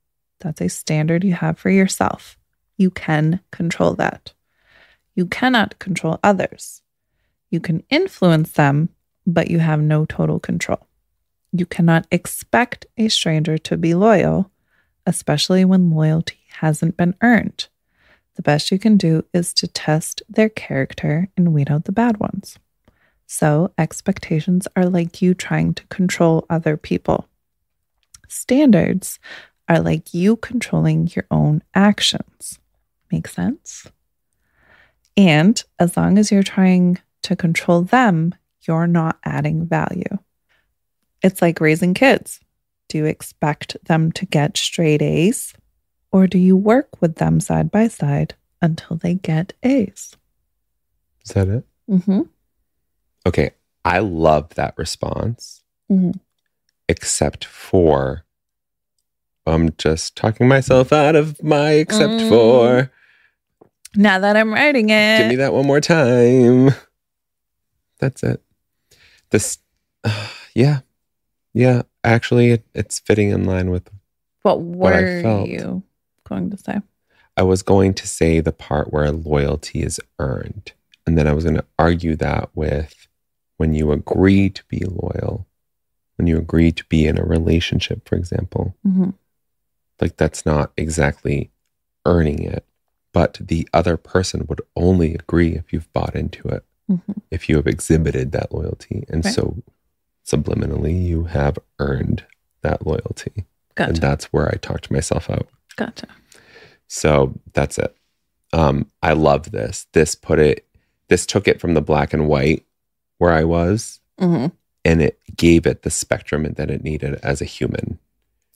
That's a standard you have for yourself. You can control that. You cannot control others. You can influence them, but you have no total control. You cannot expect a stranger to be loyal, especially when loyalty hasn't been earned. The best you can do is to test their character and weed out the bad ones. So expectations are like you trying to control other people. Standards are like you controlling your own actions. Make sense? And as long as you're trying to control them, you're not adding value. It's like raising kids. Do you expect them to get straight A's? Or do you work with them side by side until they get A's? Is that it? Mm-hmm. Okay. I love that response, Mm-hmm. except for, I'm just talking myself out of my except for. Now that I'm writing it. Give me that one more time. That's it. This, yeah. Actually, it's fitting in line with What I were felt. you going to say? I was going to say the part where loyalty is earned. And then I was going to argue that with when you agree to be loyal, when you agree to be in a relationship, for example, Mm-hmm. like that's not exactly earning it, but the other person would only agree if you've bought into it, Mm-hmm. if you have exhibited that loyalty. And Right. so subliminally, you have earned that loyalty. And Gotcha. that's where I talked myself out. Gotcha. So that's it. I love this. This took it from the black and white where I was, Mm-hmm. and it gave it the spectrum that it needed as a human.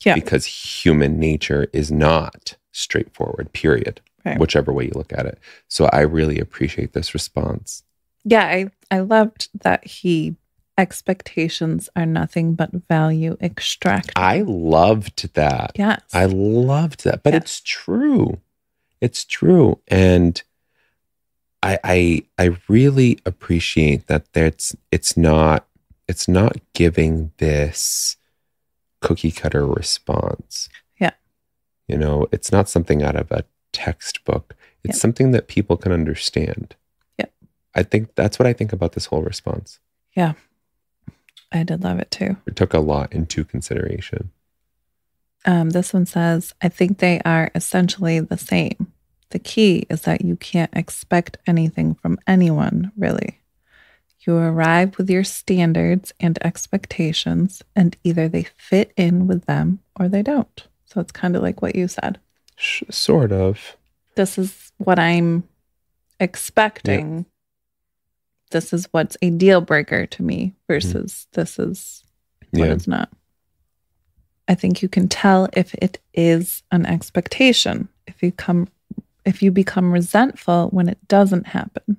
Yeah. Because human nature is not straightforward, period, Right. whichever way you look at it. So I really appreciate this response. Yeah, I loved that expectations are nothing but value extract. I loved that. Yes. I loved that. But Yeah. it's true. It's true. And I really appreciate that it's not giving this cookie cutter response. Yeah. You know, it's not something out of a textbook. It's Yeah. something that people can understand. Yeah. I think that's what I think about this whole response. Yeah. I did love it too. It took a lot into consideration. This one says, I think they are essentially the same. The key is that you can't expect anything from anyone, really. You arrive with your standards and expectations, and either they fit in with them or they don't. So it's kind of like what you said. Sort of. This is what I'm expecting. This is what's a deal breaker to me versus this is what Yeah. it's not. I think you can tell if it is an expectation. If you become resentful when it doesn't happen.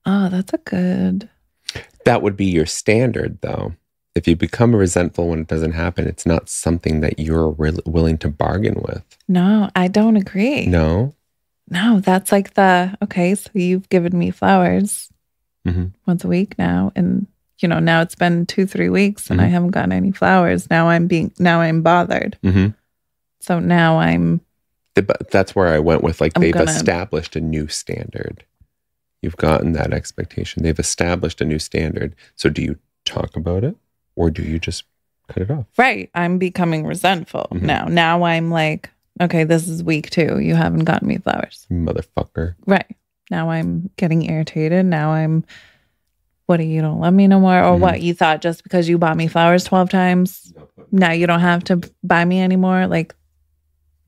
Oh, that's a good. That would be your standard, though. If you become resentful when it doesn't happen, it's not something that you're willing to bargain with. No, I don't agree. No? No, that's like okay, so you've given me flowers once a week now. And, now it's been 2-3 weeks and I haven't gotten any flowers. Now I'm bothered. Mm-hmm. So now But that's where I went with, like, I'm they've gonna- established a new standard. You've gotten that expectation. They've established a new standard. So do you talk about it or do you just cut it off? right. I'm becoming resentful Mhm. now. Now I'm like, okay, this is week 2. You haven't gotten me flowers. Motherfucker. Right. Now I'm getting irritated. Now you don't love me no more? Or what? You thought just because you bought me flowers 12 times, now you don't have to buy me anymore? Like,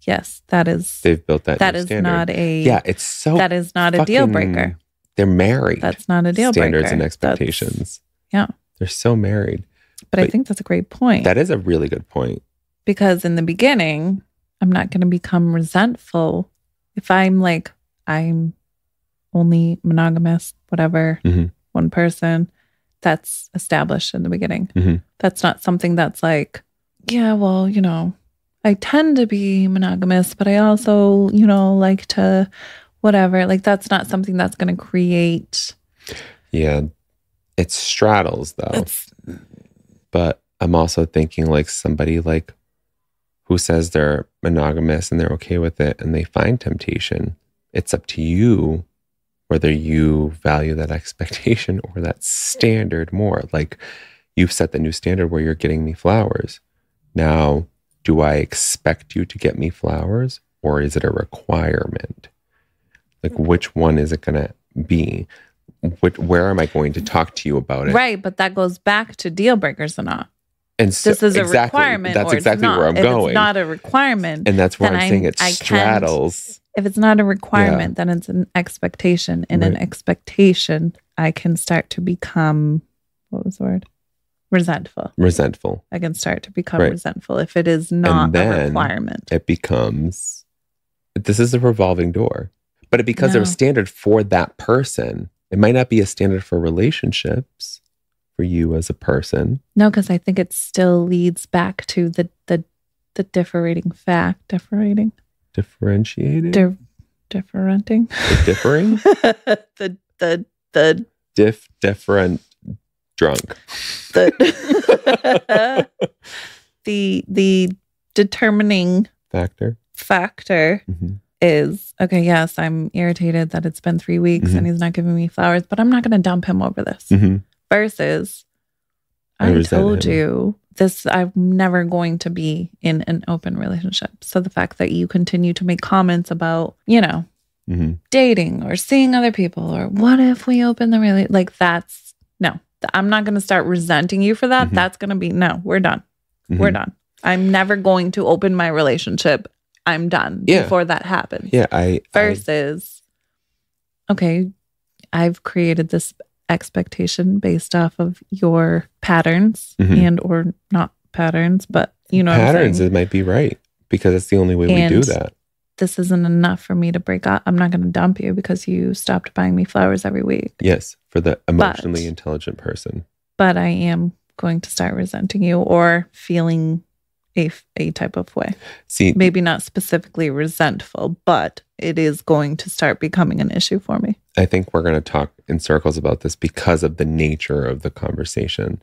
yes, that is They've built that that new is standard. not a Yeah, it's so that is not a deal fucking breaker. they're married. That's not a deal Standards breaker. and expectations. Yeah. They're so married. But I But think that's a great point. That is a really good point. Because in the beginning, I'm not going to become resentful if I'm like, I'm only monogamous, whatever, Mhm. one person. That's established in the beginning. Mhm. That's not something that's like, yeah, well, I tend to be monogamous, but I also, like to whatever. Like, that's not something that's going to create. Yeah. It straddles though. But I'm also thinking like somebody like who says they're monogamous and they're okay with it and they find temptation. It's up to you whether you value that expectation or that standard more. Like you've set the new standard where you're getting me flowers. Now, do I expect you to get me flowers or is it a requirement? Like which one is it going to be? Where am I going to talk to you about it? Right. But that goes back to deal breakers or not. And so, This is a exactly, requirement. That's or exactly it's not. where I'm if going. It's not a requirement. And that's where then I'm saying it I can't- straddles. If it's not a requirement, then it's an expectation. And an Right. expectation, I can start to become, what was the word? Resentful. Resentful. I can start to become Right. resentful if it is not And a then requirement. It becomes, this is a revolving door. But it becomes No. a standard for that person. It might not be a standard for relationships for you as a person. No, because I think it still leads back to the differing fact. Differentiating? Differentiated? Differenting? The differing? the Different drunk. the determining Factor. factor Mhm. is, okay, yes, I'm irritated that it's been 3 weeks and he's not giving me flowers, but I'm not going to dump him over this. Mhm. Versus, I I resent told him. you this, I'm never going to be in an open relationship. So the fact that you continue to make comments about, Mhm. dating or seeing other people or what if we open the relationship, like that's, no, I'm not going to start resenting you for that. Mhm. That's going to be, no, we're done. Mhm. We're done. I'm never going to open my relationship. I'm done Yeah. before that happens. Yeah, I Versus, okay, I've created this expectation based off of your patterns Mhm. and or not patterns, but you know what I'm patterns, saying? it might be right because it's the only way we do And that. This isn't enough for me to break up. I'm not going to dump you because you stopped buying me flowers every week. Yes, for the emotionally intelligent person. But I am going to start resenting you or feeling a type of way. See, Maybe not specifically resentful, but it is going to start becoming an issue for me. I think we're going to talk in circles about this because of the nature of the conversation.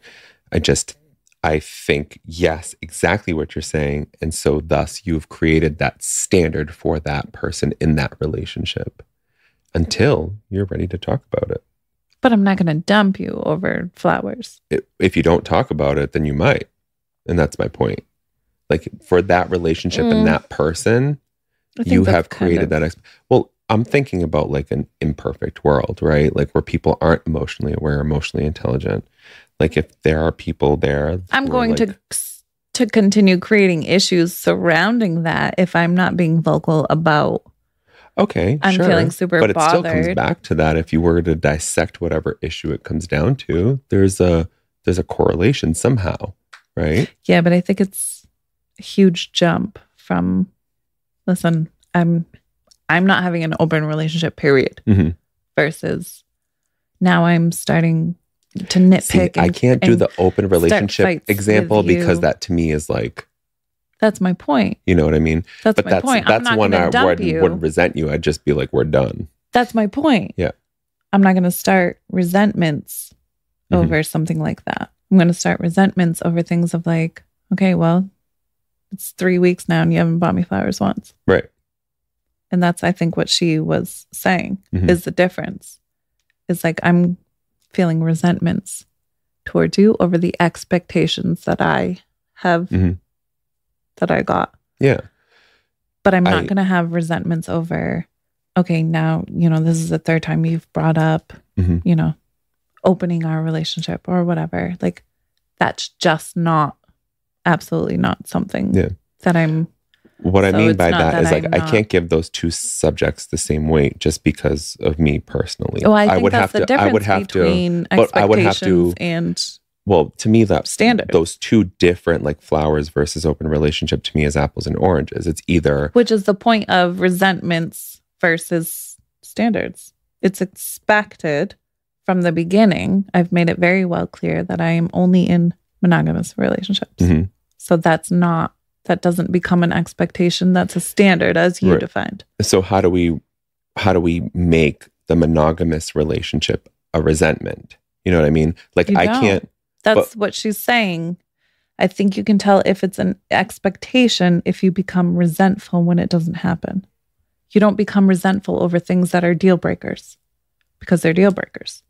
I think, yes, exactly what you're saying. And so thus you've created that standard for that person in that relationship until you're ready to talk about it. But I'm not going to dump you over flowers. If you don't talk about it, then you might. And that's my point. Like for that relationship and that person, I think you that's have kind created of- that. Well, I'm thinking about like an imperfect world, right? Like where people aren't emotionally aware, emotionally intelligent. Like if there are people there, I'm who are going like, to continue creating issues surrounding that if I'm not being vocal about. okay, I'm sure. feeling super but it still comes bothered. back to that. If you were to dissect whatever issue it comes down to, there's a correlation somehow, right? Yeah, but I think it's a huge jump from, listen, I'm not having an open relationship, period. Mhm. Versus now I'm starting to nitpick. See, I can't do and the open relationship fights example with because you. that to me is like, That's my point. you know what I mean? That's But my point. I'm that's not when going I to dump you. wouldn't resent you. I'd just be like, we're done. That's my point. Yeah. I'm not going to start resentments Mhm. over something like that. I'm going to start resentments over things of like, okay, well, it's 3 weeks now and you haven't bought me flowers once. Right. And that's, I think, what she was saying Mhm. is the difference. It's like I'm feeling resentments towards you over the expectations that I have, Mhm. that I got. Yeah. But I'm not I- going to have resentments over, okay, now, this is the third time you've brought up, Mhm. opening our relationship or whatever. Like, that's just not, absolutely not something Yeah. that I'm What I So mean it's by not that that is like I'm I not- can't give those two subjects the same weight just because of me personally. Well, I think would that's have the to. I difference would have between to. But I would have expectations to. and Well, to me, that standards. those two different like flowers versus open relationship to me is apples and oranges. It's either which is the point of resentments versus standards. It's expected from the beginning. I've made it very well clear that I am only in monogamous relationships. Mhm. So that doesn't become an expectation. That's a standard as you Right. defined. So how do we make the monogamous relationship a resentment? You know what I mean? Like You I don't. can't. That's what she's saying. I think you can tell if it's an expectation if you become resentful when it doesn't happen. You don't become resentful over things that are deal breakers because they're deal breakers.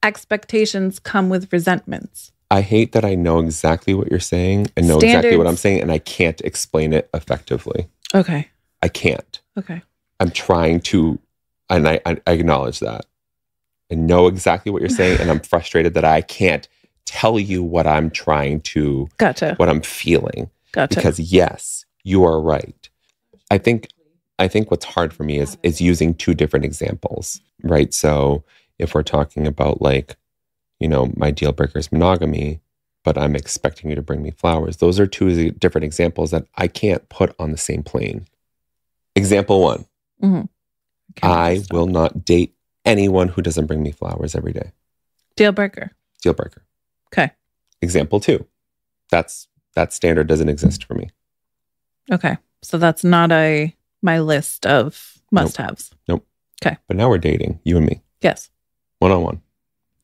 Expectations come with resentments. I hate that I know exactly what you're saying and know exactly what Standards- I'm saying, and I can't explain it effectively. Okay. I can't. Okay. I'm trying to, and I acknowledge that. I know exactly what you're saying, and I'm frustrated that I can't tell you what I'm trying to, Gotcha. what I'm feeling. Gotcha. Because yes, you are right. I think what's hard for me is using two different examples, right? So if we're talking about like, you know, my deal breaker is monogamy, but I'm expecting you to bring me flowers. Those are two different examples that I can't put on the same plane. Example one, Mhm. I will not date anyone who doesn't bring me flowers every day. Deal breaker. Deal breaker. Okay. Example two, that standard doesn't exist for me. Okay. So that's not my list of must-haves. But now we're dating, you and me, Yes. one-on-one.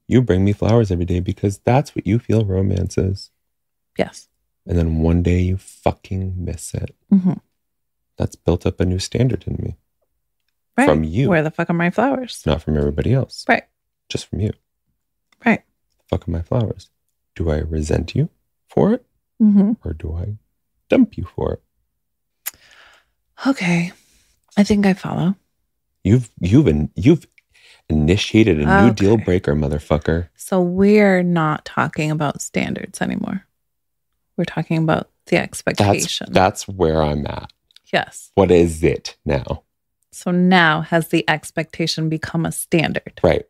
You bring me flowers every day because that's what you feel romance is. Yes. And then one day you fucking miss it. Mm-hmm. That's built up a new standard in me. Right. From you. Where the fuck are my flowers? Not from everybody else. Right. Just from you. Right. Fuck are my flowers? Do I resent you for it? Mm-hmm. Or do I dump you for it? Okay. I think I follow. You've initiated a new deal Okay. breaker, motherfucker. So we're not talking about standards anymore. We're talking about the expectation. That's where I'm at. Yes. What is it now? So now has the expectation become a standard? Right.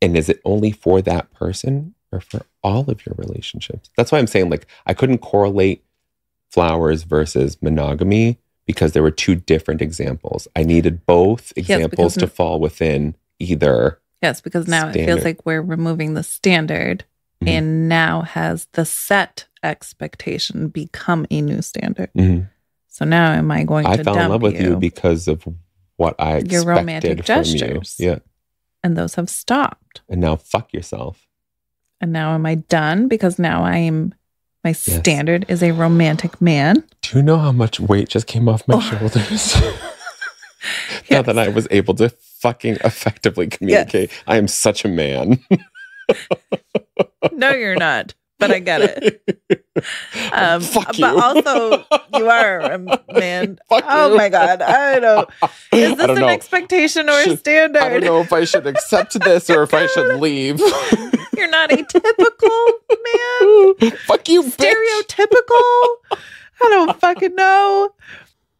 And is it only for that person or for all of your relationships? That's why I'm saying, like, I couldn't correlate flowers versus monogamy because there were two different examples. I needed both examples to fall within either. Yes, because now it feels Standard. like we're removing the standard Mhm. and now has the set expectation become a new standard. Mhm. So now am I going I to fell in dump love with you you? because of what I expected Your romantic from gestures. you. Yeah. And those have stopped. And now fuck yourself. And now am I done? Because now my standard is a romantic man. Do you know how much weight just came off my shoulders? Now Yes. that I was able to fucking effectively communicate. I am such a man. No, you're not. But I get it. Fuck you. But also, you are a man. Fuck Oh you. my God. I don't know. Is I this don't an know. expectation or a Should- standard? I don't know if I should accept this or if I should leave. You're not a typical man. Fuck you, bitch. Stereotypical. I don't fucking know.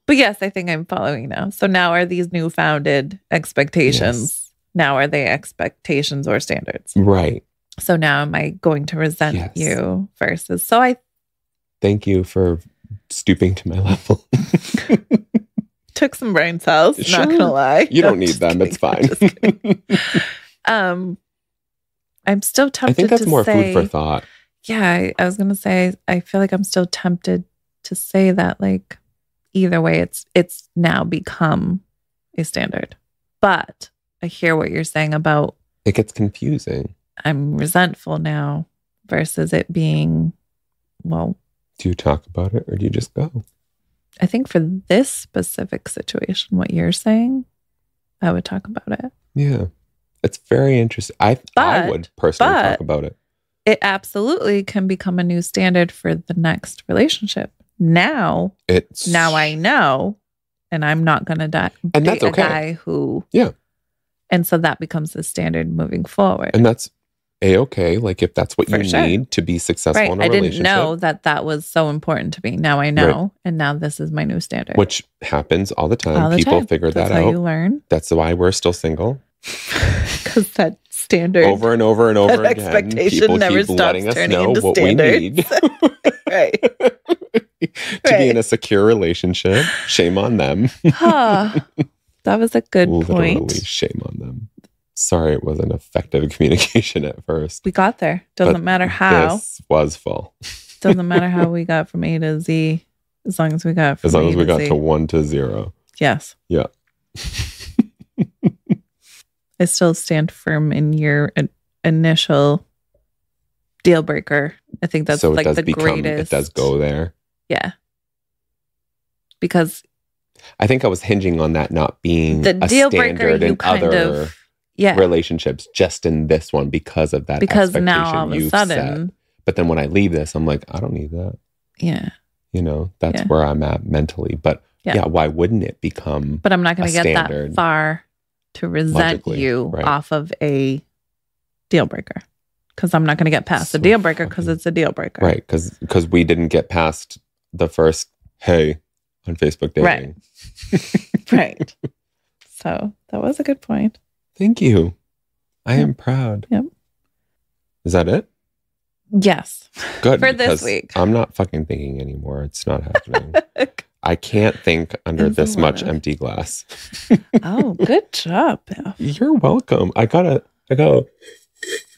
But yes, I think I'm following now. So now are these new founded expectations? Yes. Now are they expectations or standards? Right. So now am I going to resent Yes. you versus? So I Thank you for stooping to my level. took some brain cells, Sure. not gonna lie. You No, don't need just them. It's kidding. fine. Just kidding. I'm still tempted I think that's to more say, food for thought. Yeah, I was gonna say I feel like I'm still tempted to say that like either way it's now become a standard. But I hear what you're saying about It gets confusing. I'm resentful now versus it being, well, Do you talk about it or do you just go? I think for this specific situation, what you're saying, I would talk about it. Yeah. It's very interesting. I would personally talk about it. It absolutely can become a new standard for the next relationship. Now I know, and I'm not going to date And that's a okay. guy who, Yeah. And so that becomes the standard moving forward. And that's A-okay. Like if that's what For you sure. need to be successful Right. in a I relationship. didn't know that was so important to me. Now I know. Right. And now this is my new standard. Which happens all the time. All the People time. figure That's that how out. you learn. That's why we're still single. Because that standard. Over and over and over That again. expectation People never keep stops letting us turning know into what standards. we need Right. to be in a secure relationship. Shame on them. That was a good Literally, point. shame on them. Sorry, it wasn't effective communication at first. We got there. Doesn't But matter how. This was full. Doesn't matter how we got from A to Z. As long as we got from As long A as we to got Z. to 1 to 0. Yes. Yeah. I still stand firm in your initial deal breaker. I think that's so it like does the become, greatest. it does go there. Yeah. Because I think I was hinging on that not being the a deal breaker, standard you in kind other of, yeah. relationships, just in this one because of that Because expectation now all of a you've sudden, set. But then when I leave this, I'm like, I don't need that. yeah. You know, that's Yeah. where I'm at mentally. But Yeah. yeah, why wouldn't it become But I'm not going a to get standard, that far to resent logically, you right. off of a deal breaker. Because I'm not going to get past So a deal breaker because fucking- it's a deal breaker. right? Because we didn't get past the first hey on Facebook dating. Right. Right. So that was a good point. Thank you. I Yep. am proud. Yep. Is that it? Yes. Good. For this because week. I'm not fucking thinking anymore. It's not happening. I can't think under It's a this much lot. empty glass. Oh, good job, Bill. You're welcome. I go.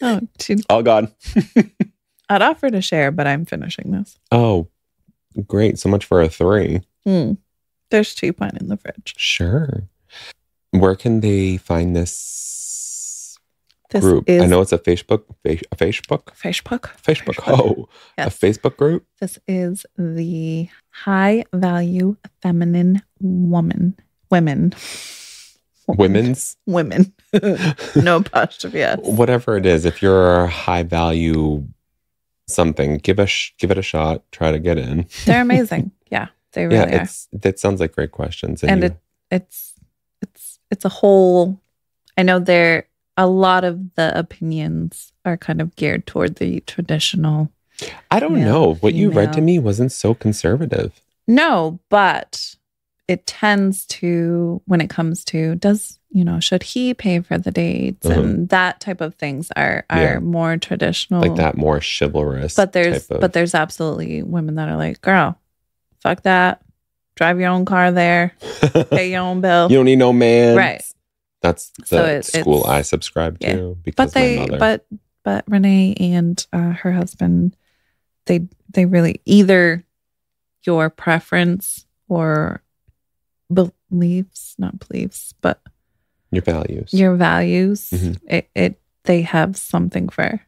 Oh, Oh God. I'd offer to share, but I'm finishing this. Oh, great. So much for a 3. There's cheap-wine in the fridge. Sure. Where can they find this This group? is I know it's a Facebook. Facebook. Facebook. Oh, Yes. a Facebook group. This is the High Value Feminine Women. Women. Women's. No apostrophe S. Whatever it is. If you're a high value something, give it a shot. Try to get in. They're amazing. Yeah, they really are. That sounds like great questions. And you- it's a whole. I know a lot of the opinions are kind of geared toward the traditional. I don't male, know. What you read to female. me wasn't so conservative. No, but it tends to, when it comes to should he pay for the dates and that type of things are Yeah. more traditional, Like that more chivalrous. But there's type of, there's absolutely women that are like, girl, fuck that, drive your own car there, pay your own bill, you don't need no man. right? That's the So school it's- I subscribe yeah. to because But my mother. but Renee and her husband, they really either your preference or not beliefs, but your values. your values. Mhm. They have something for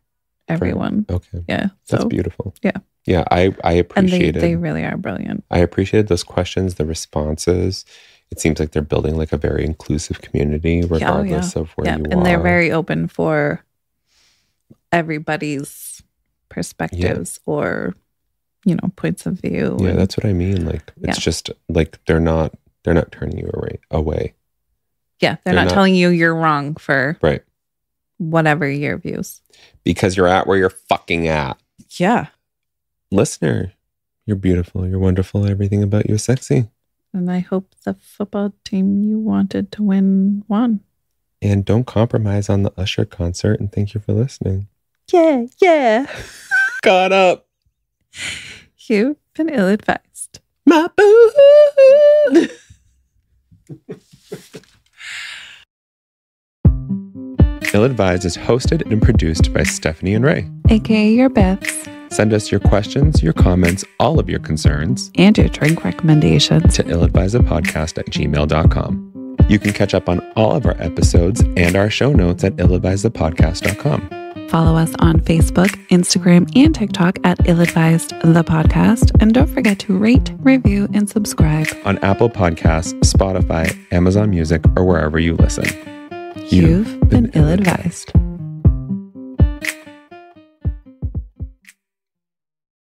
everyone. Okay. Yeah, That's so beautiful. yeah. Yeah, I and appreciated they really are brilliant. I appreciated those questions, the responses. It seems like they're building like a very inclusive community regardless of where you and are. they're very open for everybody's perspectives or points of view. Yeah, and- that's what I mean. Like it's just like they're not turning you away. yeah, they're they're not not- telling you you're wrong for Right. whatever your views. Because you're at where you're fucking at. Yeah, Listener, you're beautiful, you're wonderful, everything about you is sexy. and I hope the football team you wanted to win won. And don't compromise on the Usher concert, and thank you for listening. Yeah. Got up. You've been ill-advised. My boo. Ill-Advised is hosted and produced by Stephanie and Ray. AKA your Beths. Send us your questions, your comments, all of your concerns And your drink recommendations. to illadvisedpodcast@gmail.com. You can catch up on all of our episodes and our show notes at illadvisedthepodcast.com. Follow us on Facebook, Instagram, and TikTok at Ill-Advised the Podcast. And don't forget to rate, review, and subscribe. On Apple Podcasts, Spotify, Amazon Music, or wherever you listen. You've been ill-advised.